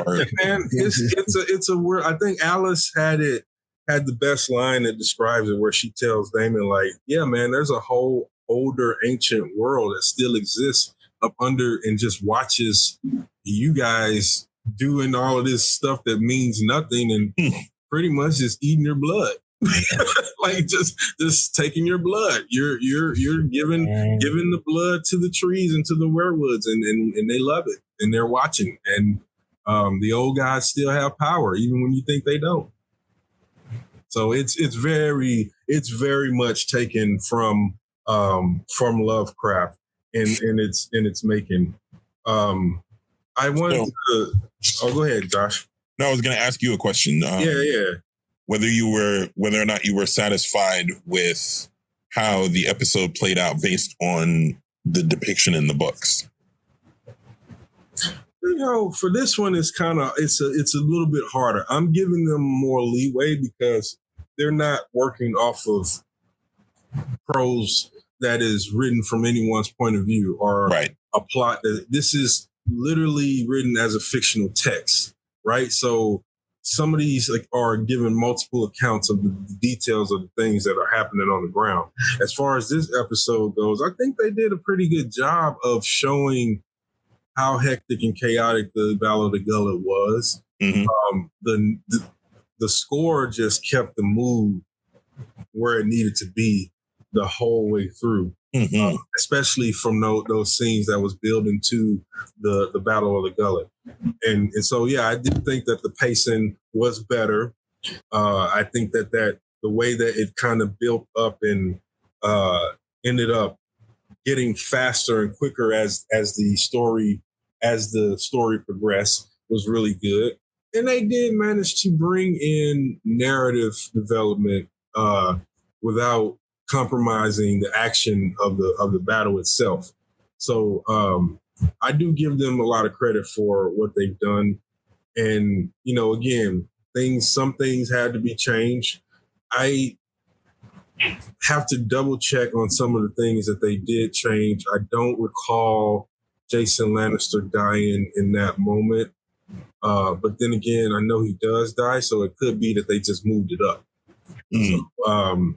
D: Word.
C: Man, it's a word. I think Alice had the best line that describes it, where she tells Damon, like, yeah, man, there's a whole older ancient world that still exists up under and just watches you guys doing all of this stuff that means nothing and pretty much just eating your blood. Like just taking your blood. You're giving the blood to the trees and to the werewoods, and they love it and they're watching. And the old guys still have power even when you think they don't. So it's very much taken from Lovecraft and its making. I wanted to. Oh, go ahead, Josh.
D: No, I was going to ask you a question.
C: Yeah.
D: Whether or not you were satisfied with how the episode played out based on the depiction in the books.
C: For this one, it's a little bit harder. I'm giving them more leeway because they're not working off of prose that is written from anyone's point of view or
D: right.
C: A plot. This is literally written as a fictional text, right? So some of these are given multiple accounts of the details of the things that are happening on the ground. As far as this episode goes, I think they did a pretty good job of showing how hectic and chaotic the Battle of the Gullet was.
D: Mm-hmm.
C: The score just kept the mood where it needed to be the whole way through, especially from those scenes that was building to the Battle of the Gullet. And so, yeah, I do think that the pacing was better. I think that the way that it kind of built up and ended up getting faster and quicker as the story progressed was really good. And they did manage to bring in narrative development without compromising the action of the battle itself. So I do give them a lot of credit for what they've done. And, again, some things had to be changed. I have to double check on some of the things that they did change. I don't recall Jason Lannister dying in that moment. But then again, I know he does die, so it could be that they just moved it up. So,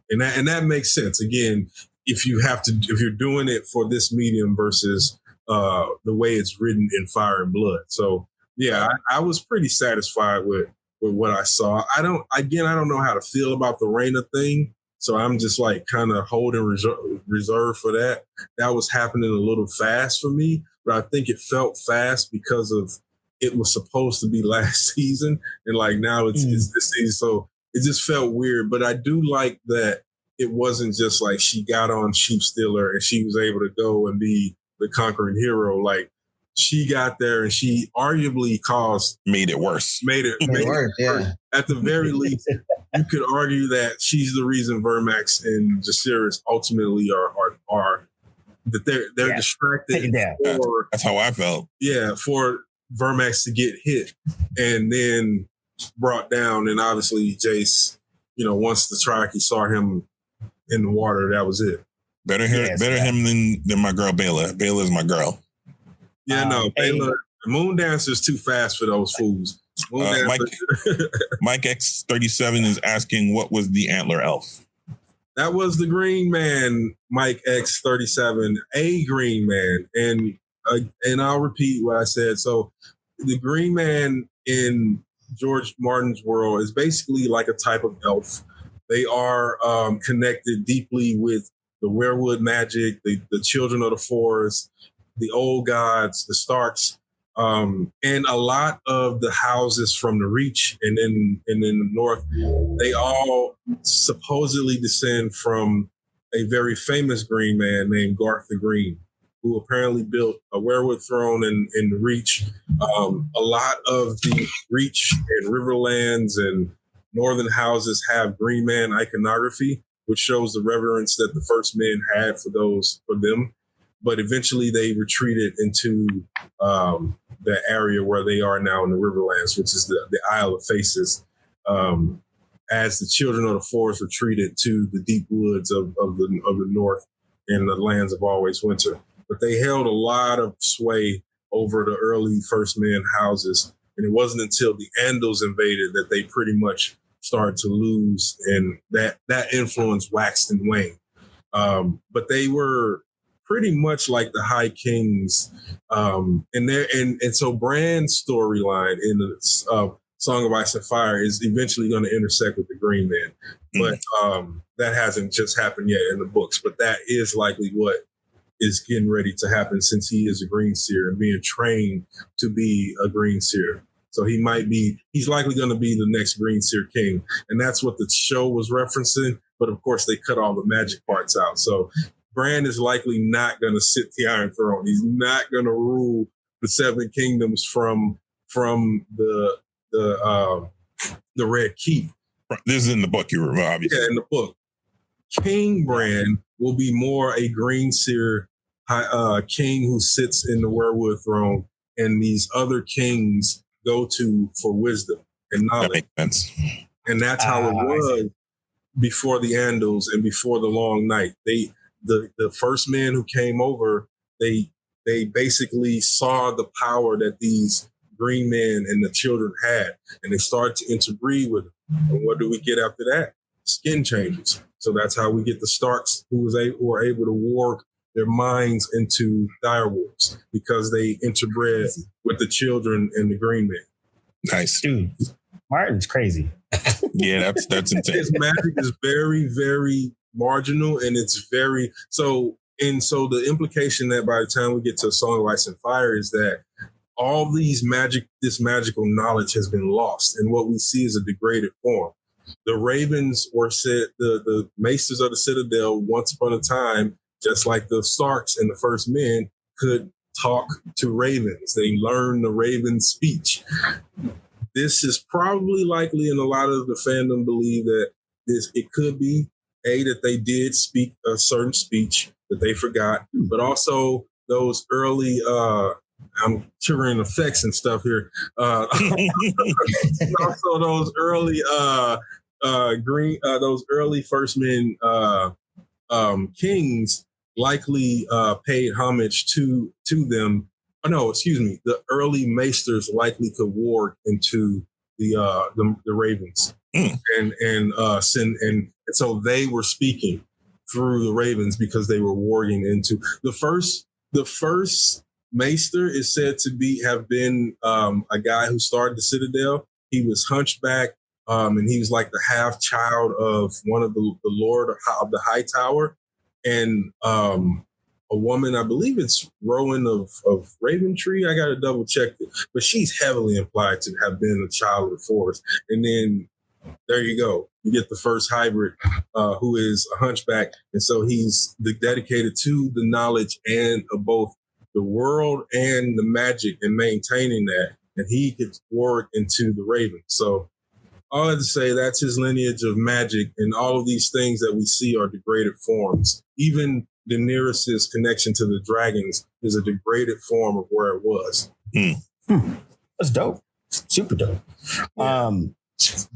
C: and that makes sense. Again, if you're doing it for this medium versus the way it's written in Fire and Blood. So yeah, I was pretty satisfied with what I saw. I don't know how to feel about the Rhaenyra thing. So I'm just like kind of holding reserve for that. That was happening a little fast for me, but I think it felt fast because of it was supposed to be last season, and like now it's this season. So it just felt weird. But I do like that it wasn't just like she got on Sheep Stealer and she was able to go and be the conquering hero. Like she got there and she arguably
D: made it worse.
C: Made it worse. Yeah. At the very least, you could argue that she's the reason Vermax and Jacaerys ultimately are that they're distracted.
D: That's how I felt.
C: Yeah, for Vermax to get hit and then brought down, and obviously Jace, once the Traki saw him in the water, that was it.
D: Better him than my girl Bayla. Bayla is my girl.
C: Yeah, no, Bayla. Moon Dancer's too fast for those fools.
D: Mike X37 is asking, what was the antler elf?
C: That was the Green Man, Mike X37, a Green Man. And I'll repeat what I said. So the Green Man in George Martin's world is basically like a type of elf. They are connected deeply with the werewood magic, the children of the forest, the old gods, the Starks, and a lot of the houses from the Reach and in the north, they all supposedly descend from a very famous green man named Garth the Green, who apparently built a werewood throne in the Reach. A lot of the Reach and Riverlands and northern houses have green man iconography, which shows the reverence that the first men had for them. But eventually they retreated into the area where they are now in the Riverlands, which is the Isle of Faces, as the children of the forest retreated to the deep woods of the north and the lands of always winter. But they held a lot of sway over the early first men houses. And it wasn't until the Andals invaded that they pretty much started to lose, and that influence waxed and waned. But they were pretty much like the High Kings. And so Bran's storyline in the Song of Ice and Fire is eventually going to intersect with the Green Man. But that hasn't just happened yet in the books. But that is likely what is getting ready to happen, since he is a Green Seer and being trained to be a Green Seer. So he's likely going to be the next Green Seer king. And that's what the show was referencing. But of course, they cut all the magic parts out. So Bran is likely not going to sit the Iron Throne. He's not going to rule the Seven Kingdoms from the Red Keep.
D: This is in the book, you remember, obviously.
C: Yeah, in the book. King Bran will be more a Green Seer king who sits in the werewood throne, and these other kings go to for wisdom and knowledge.
D: That makes sense.
C: And that's how it was before the Andals and before the Long Night. The first men who came over, they basically saw the power that these green men and the children had, and they started to interbreed with them. And what do we get after that? Skin changes. So that's how we get the Starks, who were able to warg their minds into direwolves, because they interbred with the children and the green men.
D: Nice.
A: Dude, Martin's crazy.
D: Yeah, that's insane.
C: His magic is very, very marginal, and it's very so. And so the implication that by the time we get to Song of Ice and Fire is that all this magical knowledge has been lost, and what we see is a degraded form. The Ravens were said, the Maesters of the Citadel, once upon a time, just like the Starks and the First Men, could talk to ravens. They learned the raven speech. This is probably likely, and a lot of the fandom believe that it could be that they did speak a certain speech that they forgot, but also those early I'm triggering effects and stuff here. Also those early those early first men kings likely paid homage to them. Oh, no, excuse me. The early maesters likely could warg into the ravens and so they were speaking through the ravens because they were warging into the first maester is said to have been a guy who started the Citadel. He was hunchback, and he was like the half child of one of the Lord of the High Tower, and a woman, I believe it's Rowan of Raventree. I got to double check it, but she's heavily implied to have been a child of the forest. And then there you go. You get the first hybrid, who is a hunchback. And so he's dedicated to the knowledge and of both the world and the magic and maintaining that. And he could warg into the raven. So all I have to say, that's his lineage of magic. And all of these things that we see are degraded forms. Even Daenerys' connection to the dragons is a degraded form of where it was.
A: That's dope. Super dope.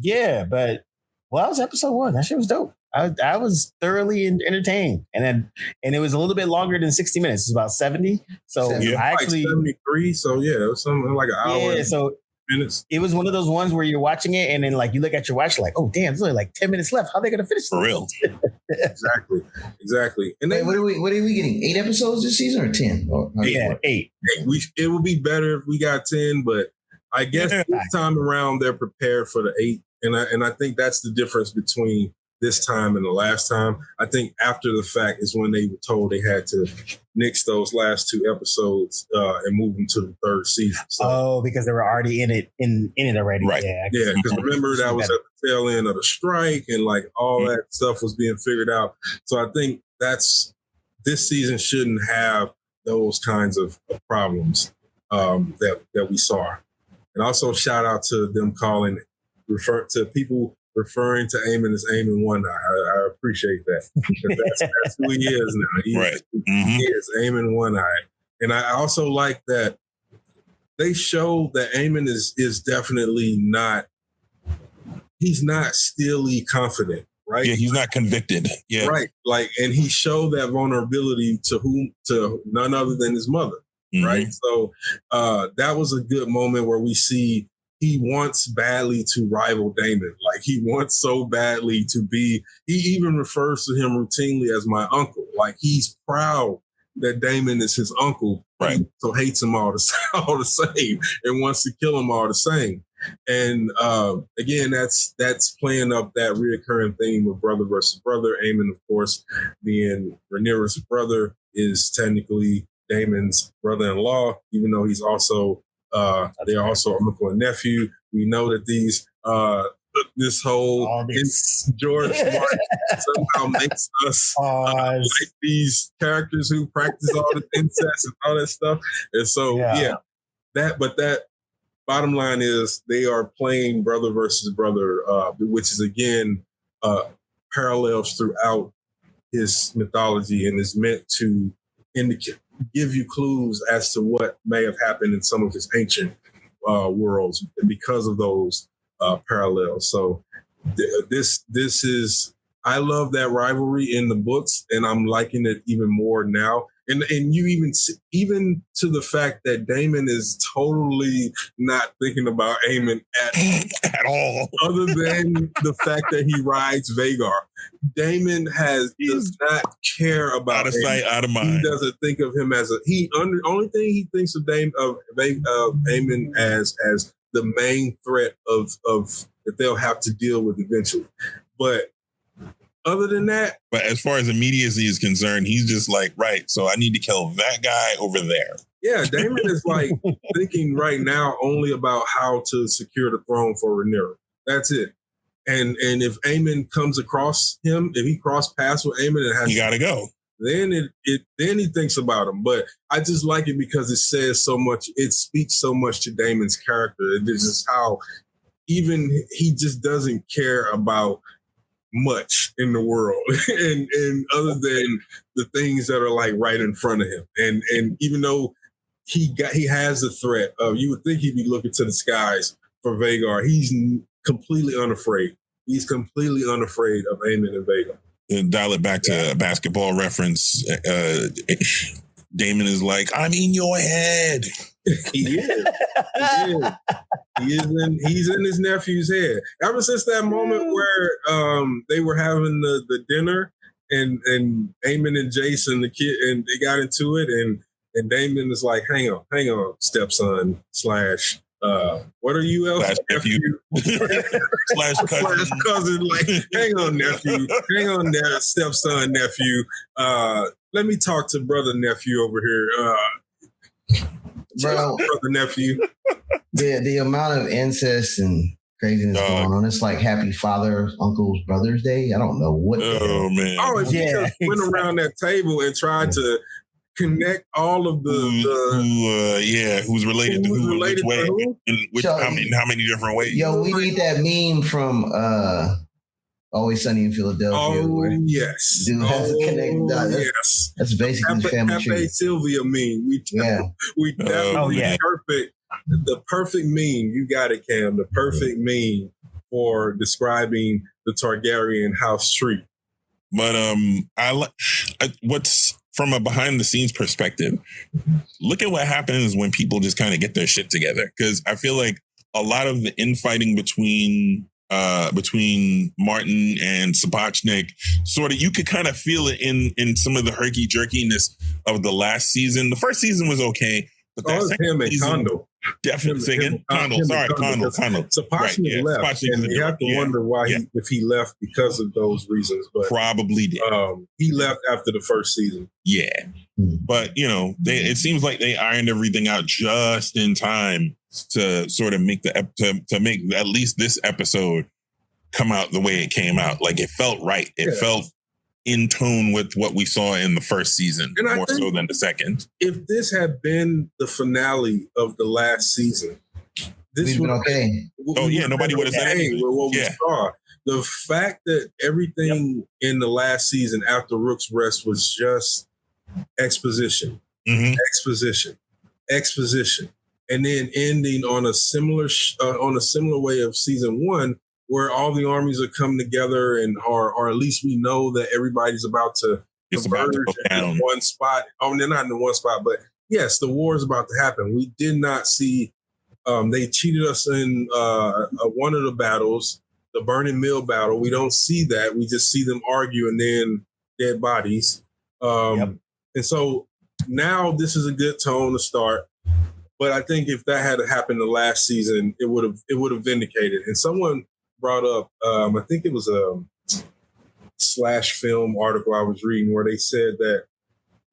A: Yeah, but that was episode 1. That shit was dope. I was thoroughly entertained, and it was a little bit longer than 60 minutes. It's about 70. So I actually
C: 73. So yeah, it was something like an hour.
A: Yeah, so
C: minutes.
A: It was one of those ones where you're watching it, and then like you look at your watch, like, oh damn, there's only like 10 minutes left. How are they gonna finish this?
D: For real?
C: Exactly. And
B: wait, what are we getting? 8 episodes this season or 10?
A: Yeah, 8.
C: It would be better if we got 10, but I guess this time around they're prepared for the 8, and I think that's the difference between this time and the last time. I think after the fact is when they were told they had to nix those last 2 episodes and move them to the 3rd season. So,
A: because they were already in it already.
D: Right.
C: Yeah, because remember that was at the tail end of the strike and like all that stuff was being figured out. So I think this season shouldn't have those kinds of problems that we saw. And also shout out to them referring to Aemon as Aemon One Eye. I appreciate that. That's who he is now. He is Aemon One Eye. And I also like that they show that Aemon is definitely not, he's not steely confident, right?
D: Yeah, he's not convicted. Yeah.
C: Right. Like, and he showed that vulnerability to none other than his mother. Right. So that was a good moment where we see he wants badly to rival Daemon. Like he wants so badly to be, he even refers to him routinely as my uncle. Like he's proud that Daemon is his uncle.
D: Right.
C: So hates him all the same and wants to kill him all the same. And again, that's playing up that reoccurring theme of brother versus brother. Aemon, of course, being Rhaenyra's brother, is technically Daemon's brother-in-law, even though he's also they're also uncle and nephew. We know that this whole George Martin somehow makes us like these characters who practice all the incest and all that stuff. And so that bottom line is they are playing brother versus brother, which is again parallels throughout his mythology and is meant to give you clues as to what may have happened in some of his ancient worlds because of those parallels. So this is, I love that rivalry in the books, and I'm liking it even more now. And you even to the fact that Daemon is totally not thinking about Aemon at all, other than the fact that he rides Vhagar. Daemon does not care about
D: out of sight, out of mind.
C: He doesn't think of him as only thing he thinks of Aemon as the main threat of that they'll have to deal with eventually. But other than that,
D: but as far as immediacy is concerned, he's just like, right, so I need to kill that guy over there.
C: Yeah, Daemon is like thinking right now only about how to secure the throne for Rhaenyra. That's it. And if Aemon comes across him, if he cross paths with Aemon,
D: he gotta go.
C: Then then he thinks about him. But I just like it because it says so much. It speaks so much to Daemon's character. This is how even he just doesn't care about much in the world and other than the things that are like right in front of him. And even though he has a threat of, you would think he'd be looking to the skies for Vhagar, he's completely unafraid. He's completely unafraid of Aemon and Vhagar.
D: And dial it back to a basketball reference. Daemon is like, I'm in your head.
C: He is. He's in his nephew's head. Ever since that moment where they were having the dinner and Aemon and Jason, the kid, and they got into it, and Daemon is like, hang on, stepson / what are you else?
D: Nephew. /
C: cousin. Like, hang on, nephew. Hang on there, stepson, nephew. Let me talk to brother nephew over here.
B: Bro,
C: brother nephew.
B: The amount of incest and craziness going on. It's like Happy Father, Uncle's Brother's Day. I don't know what.
D: Oh man.
C: Oh, if you just went around that table and tried to connect all of
D: who's related to who, which way, and how many different ways.
B: Yo, we need that meme from Always Sunny in Philadelphia.
C: Oh yes,
B: dude has to connect dots.
C: Yes,
B: that's basically family tree.
C: Sylvia meme. We definitely perfect. The perfect meme. You got it, Cam. The perfect meme for describing the Targaryen house tree.
D: But what's from a behind the scenes perspective, look at what happens when people just kind of get their shit together. Because I feel like a lot of the infighting between Martin and Sapochnik, sort of, you could kind of feel it in some of the herky jerkiness of the last season. The first season was okay, but that second season, Definitely singing. Connell.
C: So Poshnick left,
D: Poshnick
C: and you have to wonder why if he left because of those reasons. But
D: probably did.
C: He left after the first season.
D: Yeah, but it seems like they ironed everything out just in time to sort of make to make at least this episode come out the way it came out. Like it felt right. It felt in tone with what we saw in the first season, and more so than the second.
C: If this had been the finale of the last season, this would have been okay.
D: Nobody would have said anything.
C: With what we saw. The fact that everything in the last season after Rook's Rest was just exposition, exposition, and then ending on a similar way of season one, where all the armies are come together, and or at least we know that everybody's about to converge in one spot. Oh, they're not in one spot, but yes, the war is about to happen. We did not see. They cheated us in one of the battles, the Burning Mill battle. We don't see that. We just see them argue and then dead bodies. And so now this is a good tone to start. But I think if that had happened the last season, it would have vindicated. And someone brought up, I think it was a Slash Film article I was reading where they said that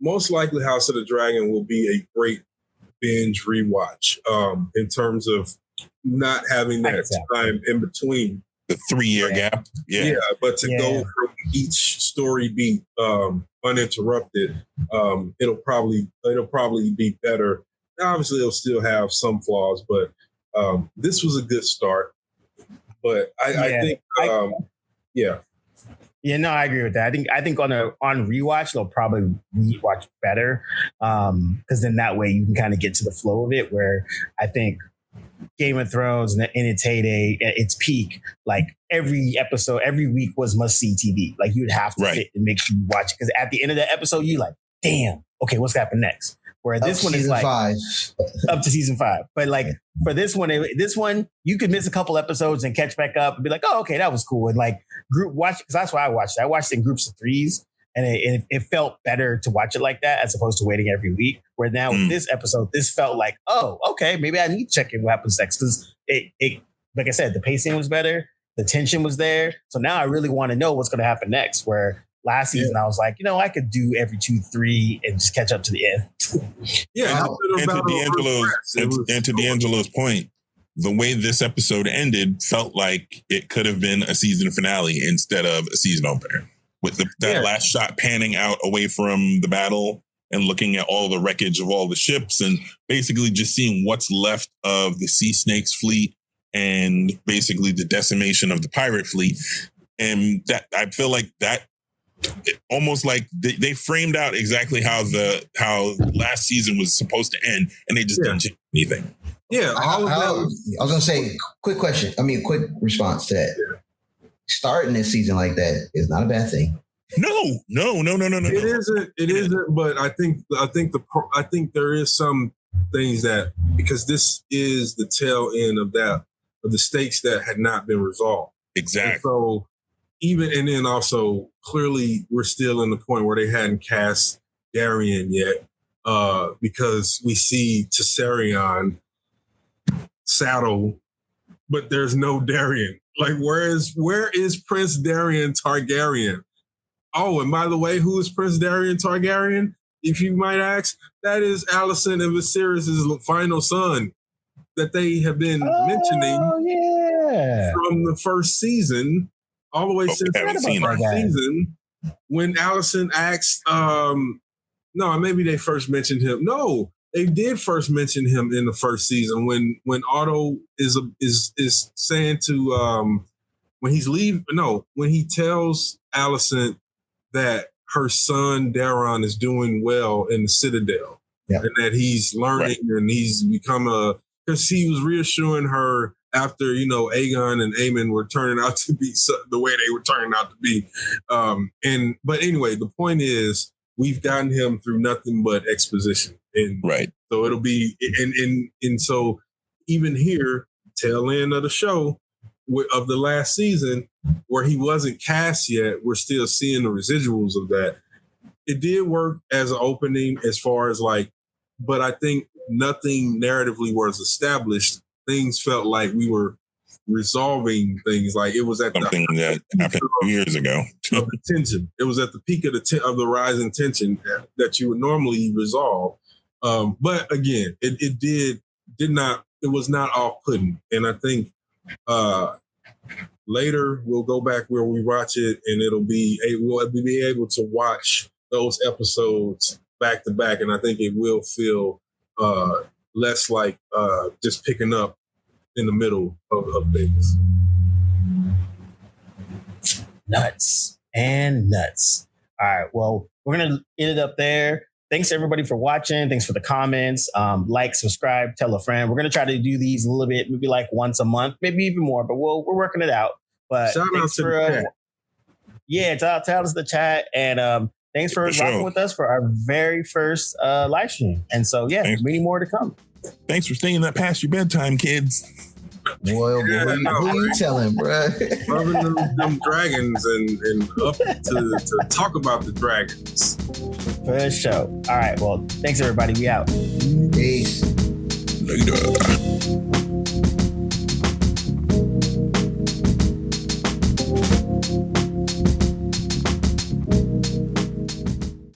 C: most likely House of the Dragon will be a great binge rewatch in terms of not having that time in between.
D: The 3-year gap. Yeah,
C: but to go from each story beat uninterrupted, it'll probably be better. Obviously, it'll still have some flaws, but this was a good start. But I think,
A: no, I agree with that. I think on rewatch they'll probably rewatch better because then that way you can kind of get to the flow of it. Where I think Game of Thrones in its heyday, its peak, like every episode, every week was must see TV. Like you'd have to sit and make sure you watch it because at the end of the episode you like, damn, okay, what's happening next? Where this one is like 5. Up to season 5. But like for this one you could miss a couple episodes and catch back up and be like, oh, okay, that was cool. And like group watch, because that's why I watched it. I watched it in groups of 3s, and it felt better to watch it like that as opposed to waiting every week. Where now with this episode, this felt like, oh, okay, maybe I need to check in what happens next because it like I said, the pacing was better, the tension was there. So now I really want to know what's going to happen next. Where last season, I was like, I could do every 2-3 and just catch up to the end.
D: And to D'Angelo's point, the way this episode ended felt like it could have been a season finale instead of a season opener. With that last shot panning out away from the battle and looking at all the wreckage of all the ships and basically just seeing what's left of the Sea Snake's fleet and basically the decimation of the pirate fleet. And that I feel like that almost like they framed out exactly how last season was supposed to end, and they just didn't change anything.
C: Yeah,
B: I was gonna say, quick response to that. Yeah. Starting this season like that is not a bad thing.
D: No.
C: It isn't. But I think there is some things that, because this is the tail end of the stakes that had not been resolved.
D: Exactly.
C: And so and then also clearly we're still in the point where they hadn't cast Darian yet, because we see Tessarion saddle, but there's no Darian. Like, where is Prince Darian Targaryen? Oh, and by the way, who is Prince Darian Targaryen? If you might ask, that is Alicent and Viserys' final son that they have been mentioning from the first season. All the way since the first season, when Alicent asked, maybe they first mentioned him. No, they did first mention him in the first season when Otto is saying to when he's leaving. No, when he tells Alicent that her son Daron is doing well in the Citadel, and that he's learning and he's become because he was reassuring her. After, Aegon and Aemon were turning out to be the way they were turning out to be. But anyway, the point is we've gotten him through nothing but exposition. And so it'll be, and so even here, tail end of the show of the last season where he wasn't cast yet, we're still seeing the residuals of that. It did work as an opening as far as but I think nothing narratively was established, things felt like we were resolving things. Like it was at
D: something that happened 2 years ago.
C: Of the tension. It was at the peak of the rising tension that you would normally resolve. But again, it was not off-putting. And I think later we'll go back where we watch it, and we'll be able to watch those episodes back to back, and I think it will feel less like just picking up in the middle of things.
A: Nuts and nuts. All right, well, we're gonna end it up there. Thanks everybody for watching. Thanks for the comments. Like, subscribe, tell a friend. We're gonna try to do these a little bit, maybe like once a month, maybe even more, but we're working it out. But
C: shout out to the chat.
A: Yeah, tell us the chat, and thanks for rocking with us for our very first live stream. And so, yeah, many more to come.
D: Thanks for staying that past your bedtime, kids.
B: Boy, who you telling, bro?
C: Loving them dragons and up to talk about the dragons.
A: For sure. All right, well, thanks everybody. We out.
B: Peace.
D: Later.